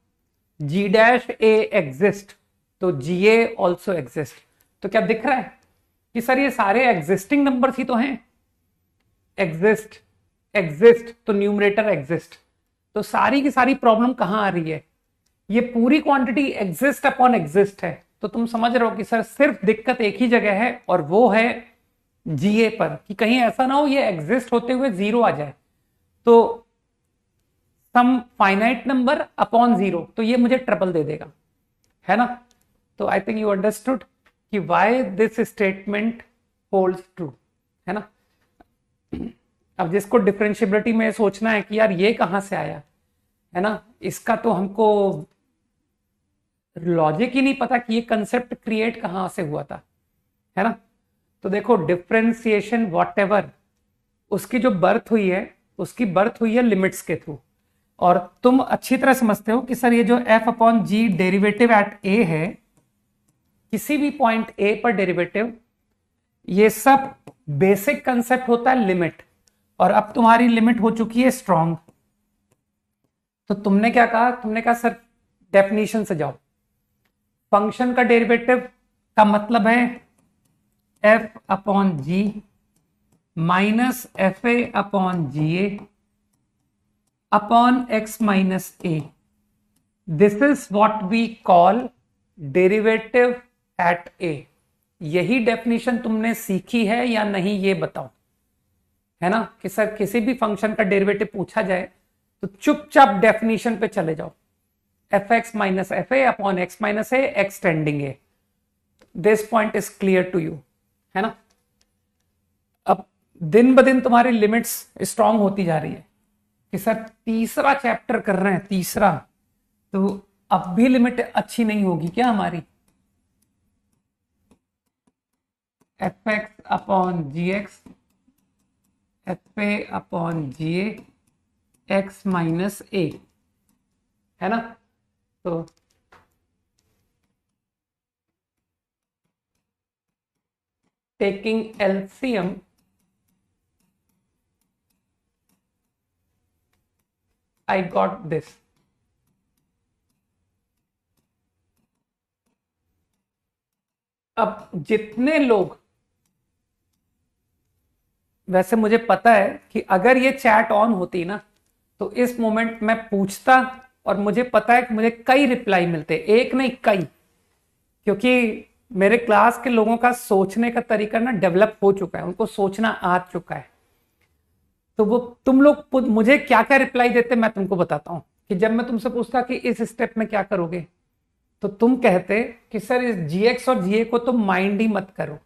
g dash a exist तो जी ए ऑल्सो एग्जिस्ट। तो क्या दिख रहा है कि सर ये सारे एग्जिस्टिंग नंबर्स ही तो हैं, एग्जिस्ट एग्जिस्ट तो न्यूमरेटर एग्जिस्ट। तो सारी की सारी प्रॉब्लम कहां आ रही है, ये पूरी क्वांटिटी एग्जिस्ट अपॉन एग्जिस्ट है। तो तुम समझ रहे हो कि सर सिर्फ दिक्कत एक ही जगह है और वो है जीए पर, कि कहीं ऐसा ना हो ये एग्जिस्ट होते हुए जीरो आ जाए। तो सम फाइनाइट नंबर अपॉन जीरो तो ये मुझे ट्रबल दे देगा, है ना। तो आई थिंक यू अंडरस्टूड कि why this statement holds true, है ना। अब जिसको डिफरेंशिएबिलिटी में सोचना है कि यार ये कहां से आया, है ना, इसका तो हमको लॉजिक ही नहीं पता कि ये कंसेप्ट क्रिएट कहां से हुआ था, है ना। तो देखो डिफरेंशिएशन व्हाटएवर उसकी जो बर्थ हुई है, उसकी बर्थ हुई है लिमिट्स के थ्रू। और तुम अच्छी तरह समझते हो कि सर ये जो f upon g derivative at a है, किसी भी पॉइंट ए पर डेरिवेटिव, ये सब बेसिक कंसेप्ट होता है लिमिट। और अब तुम्हारी लिमिट हो चुकी है स्ट्रॉन्ग। तो तुमने क्या कहा, तुमने कहा सर डेफिनेशन से जाओ, फंक्शन का डेरिवेटिव का मतलब है f upon g minus f a upon g a upon x minus a. This is what we call derivative at a. यही डेफिनेशन तुमने सीखी है या नहीं ये बताओ, है ना। कि सर किसी भी फंक्शन का डेरिवेटिव पूछा जाए तो चुपचाप डेफिनेशन पे चले जाओ, f x minus f a upon x minus a extending a. This point is clear to you, है ना। अब दिन ब दिन तुम्हारी लिमिट्स स्ट्रांग होती जा रही है कि सर तीसरा चैप्टर कर रहे हैं, तीसरा, तो अब भी लिमिट अच्छी नहीं होगी क्या हमारी। F x upon g x f a upon g a x minus a, है ना। तो taking LCM I got this. अब जितने लोग, वैसे मुझे पता है कि अगर ये चैट ऑन होती ना तो इस मोमेंट मैं पूछता, और मुझे पता है कि मुझे कई रिप्लाई मिलते, एक नहीं कई, क्योंकि मेरे क्लास के लोगों का सोचने का तरीका ना डेवलप हो चुका है, उनको सोचना आ चुका है। तो वो तुम लोग मुझे क्या क्या रिप्लाई देते मैं तुमको बताता हूं। कि जब मैं तुमसे पूछता कि इस स्टेप में क्या करोगे, तो तुम कहते कि सर इस जीएक्स और जीए को तुम माइंड ही मत करो,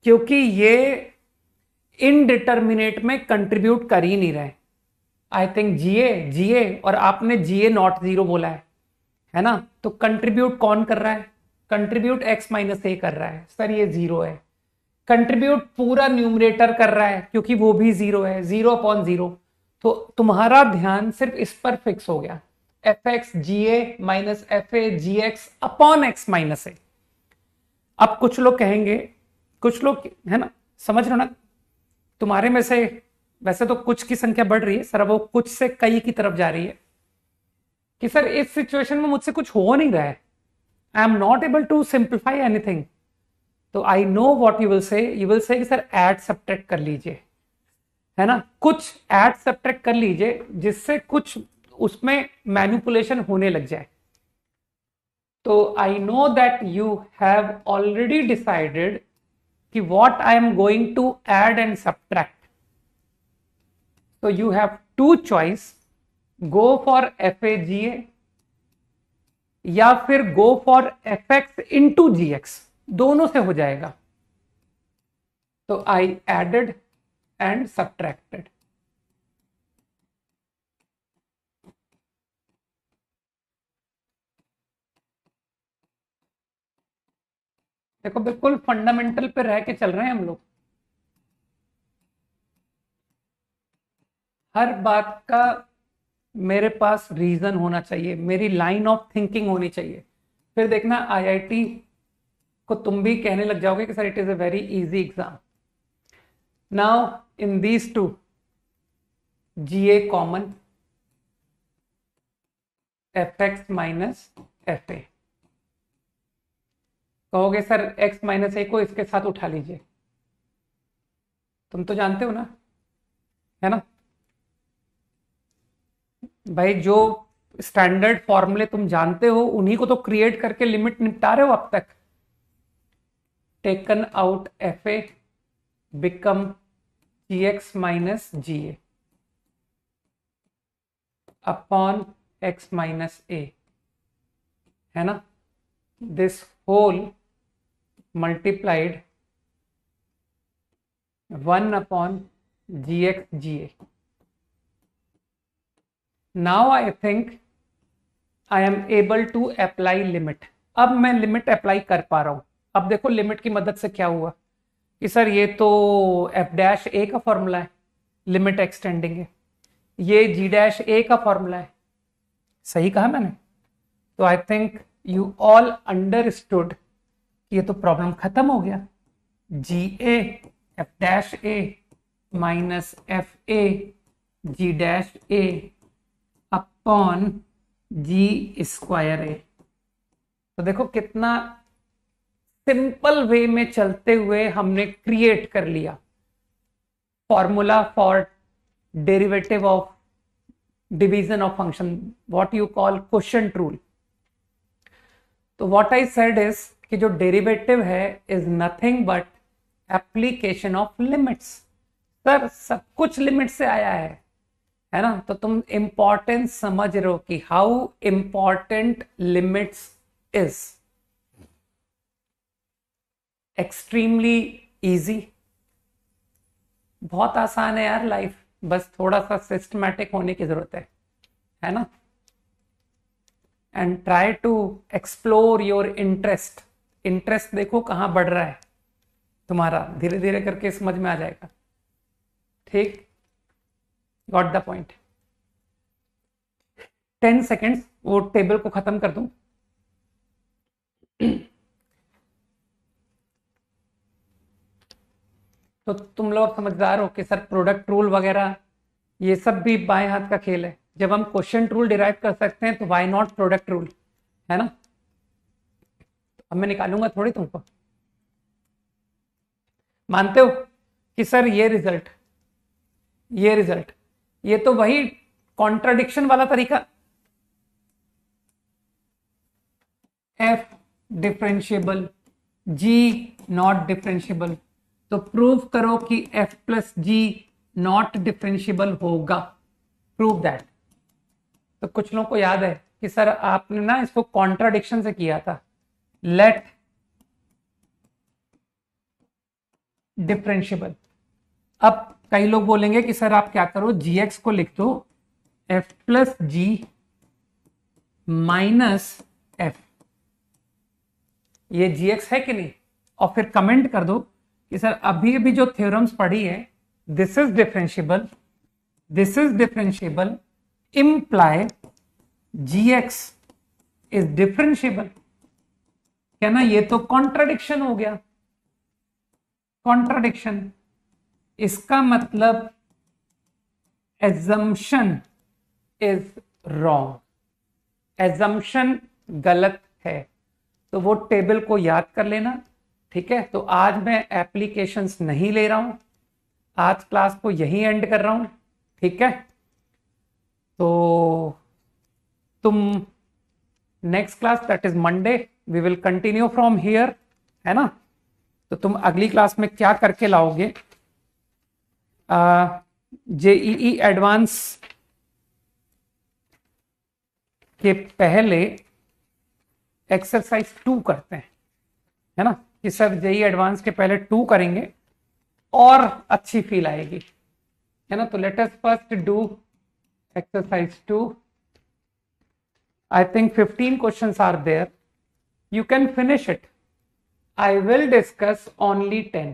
क्योंकि ये इनडिटर्मिनेट में कंट्रीब्यूट कर ही नहीं रहे। आई थिंक जीए जीए और आपने जीए नॉट जीरो बोला है ना। तो कंट्रीब्यूट कौन कर रहा है, कंट्रीब्यूट एक्स माइनस ए कर रहा है, सर ये जीरो है। कंट्रीब्यूट पूरा न्यूमरेटर कर रहा है क्योंकि वो भी जीरो है, जीरो अपॉन जीरो। तो तुम्हारा ध्यान सिर्फ इस पर फिक्स हो गया, f x g a minus f a g x upon x minus a. अब कुछ लोग कहेंगे, कुछ लोग, है ना, समझ रहे हो ना, तुम्हारे में से वैसे तो कुछ की संख्या बढ़ रही है सर, वो कुछ से कई की तरफ जा रही है कि सर इस सिचुएशन में मुझसे कुछ हो नहीं रहा है, I am not able to simplify anything. तो I know what you will say, you will say कि सर ऐड सब्ट्रैक्ट कर लीजिए, है ना, कुछ ऐड सब्ट्रैक्ट कर लीजिए जिससे कुछ उसमें मैनिपुलेशन होने लग जाए। तो I know that you have already decided कि what I am going to add and subtract. तो you have two choice, go for FAGA या फिर go for FX into GX, दोनों से हो जाएगा। तो आई एडेड एंड सब्ट्रैक्टेड। देखो बिल्कुल फंडामेंटल पे रह के चल रहे हैं हम लोग। हर बात का मेरे पास रीजन होना चाहिए, मेरी लाइन ऑफ थिंकिंग होनी चाहिए। फिर देखना IIT को तुम भी कहने लग जाओगे कि sir it is a very easy exam. Now in these two, GA common, FX minus FA। कहोगे सर X माइनस A को इसके साथ उठा लीजिए, तुम तो जानते हो ना, है ना भाई, जो स्टैंडर्ड फॉर्मूले तुम जानते हो उन्हीं को तो क्रिएट करके लिमिट निपटा रहे हो अब तक। Taken out FA become GX minus GA upon X minus A, है ना, this whole multiplied 1 upon GX GA. Now I think I am able to apply limit. अब मैं लिमिट अप्लाई कर पा रहा हूं। अब देखो लिमिट की मदद से क्या हुआ कि सर ये तो F' का फॉर्मूला है, लिमिट एक्सटेंडिंग है, ये G' का फॉर्मूला है। सही कहा मैंने? तो I think you all understood, ये तो प्रॉब्लम खत्म हो गया। GA F' minus FA G' upon G²A। तो देखो कितना सिंपल वे में चलते हुए हमने क्रिएट कर लिया formula for derivative of division of function, what you call quotient rule. तो व्हाट आई सेड इज कि जो डेरिवेटिव है is nothing but application of limits. Sir सब कुछ लिमिट से आया है ना, तो तुम इंपॉर्टेंस समझ रहे हो कि how important limits is. Extremely easy, बहुत आसान है यार लाइफ, बस थोड़ा सा सिस्टमैटिक होने की जरूरत है ना। And try to explore your interest. Interest देखो कहां बढ़ रहा है तुम्हारा, धीरे धीरे करके समझ में आ जाएगा। ठीक, गॉट द पॉइंट। 10 सेकेंड्स वो टेबल को खत्म कर दूं। तो तुम लोग समझदार हो कि सर प्रोडक्ट रूल वगैरह ये सब भी बाएं हाथ का खेल है। जब हम क्वोशिएंट रूल डिराइव कर सकते हैं तो व्हाई नॉट प्रोडक्ट रूल, है ना। अब मैं निकालूंगा थोड़ी तुमको। मानते हो कि सर ये रिजल्ट ये तो वही कॉन्ट्राडिक्शन वाला तरीका, F differentiable, G not differentiable, तो प्रूव करो कि F plus G not differentiable होगा, प्रूव दैट। तो कुछ लोगों को याद है कि सर आपने ना इसको कॉन्ट्राडिक्शन से किया था, लेट डिफरेंशिएबल। अब कई लोग बोलेंगे कि सर आप क्या करो, GX को लिख दो F plus G minus F, ये GX है कि नहीं, और फिर कमेंट कर दो कि सर अभी अभी जो थ्योरम्स पढ़ी है, this is differentiable imply GX is differentiable. क्या ना, ये तो कॉन्ट्राडिक्शन हो गया। कॉन्ट्राडिक्शन इसका मतलब एजम्पशन इज रॉन्ग, एजम्पशन गलत है। तो वो टेबल को याद कर लेना, ठीक है। तो आज मैं एप्लीकेशंस नहीं ले रहा हूं, आज क्लास को यहीं एंड कर रहा हूं, ठीक है। तो तुम next class that is Monday we will continue from here, है ना। तो तुम अगली क्लास में क्या करके लाओगे, जेईई एडवांस के पहले एक्सरसाइज 2 करते हैं, है ना, कि सर जेईई एडवांस के पहले 2 करेंगे और अच्छी फील आएगी, है ना। तो let us first do exercise 2. I think 15 questions are there. You can finish it. I will discuss only 10.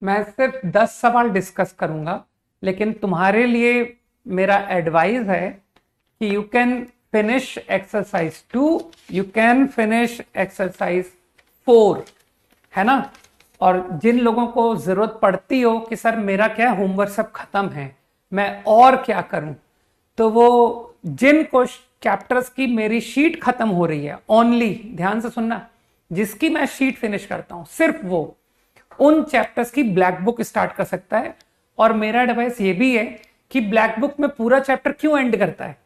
मैं सिर्फ 10 सवाल डिस्कस करूंगा, लेकिन तुम्हारे लिए मेरा एडवाइस है कि you can finish exercise 2, you can finish exercise 4, है ना। और जिन लोगों को जरूरत पड़ती हो कि सर मेरा क्या होमवर्क सब खत्म है, मैं और क्या करूं, तो वो जिन चैप्टर्स की मेरी शीट खत्म हो रही है, ओनली ध्यान से सुनना, जिसकी मैं शीट फिनिश करता हूं सिर्फ वो उन चैप्टर्स की ब्लैक बुक स्टार्ट कर सकता है। और मेरा एडवाइस ये भी है कि ब्लैक बुक में पूरा चैप्टर क्यों एंड करता है,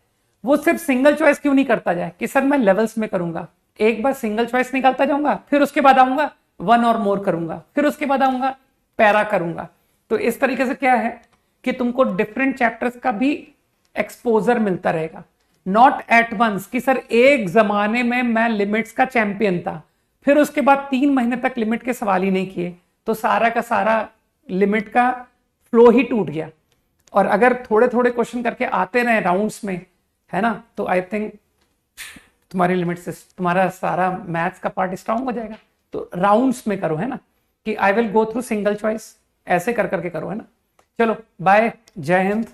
वो सिर्फ सिंगल चॉइस क्यों नहीं करता जाए कि सर मैं लेवल्स में करूंगा, एक बार सिंगल चॉइस निकालता जाऊंगा, फिर उसके बाद आऊंगा 1 और मोर करूंगा, फिर उसके बाद आऊंगा पैरा करूंगा। तो इस तरीके से क्या है कि तुमको डिफरेंट चैप्टर्स का भी एक्सपोजर मिलता रहेगा, नॉट एट वंस कि सर एक जमाने में मैं लिमिट्स का चैंपियन था, फिर उसके बाद 3 महीने तक लिमिट के सवाल ही नहीं किए, तो सारा का सारा लिमिट का फ्लो ही टूट गया। और अगर थोड़े थोड़े क्वेश्चन करके आते रहे राउंड्स में, है ना, तो आई थिंक तुम्हारी लिमिट से तुम्हारा सारा मैथ्स का पार्ट स्ट्रांग हो जाएगा। तो राउंड्स में करो, है ना, कि I will go through single choice, ऐसे कर करके करो, है ना। चलो बाय, जय हिंद।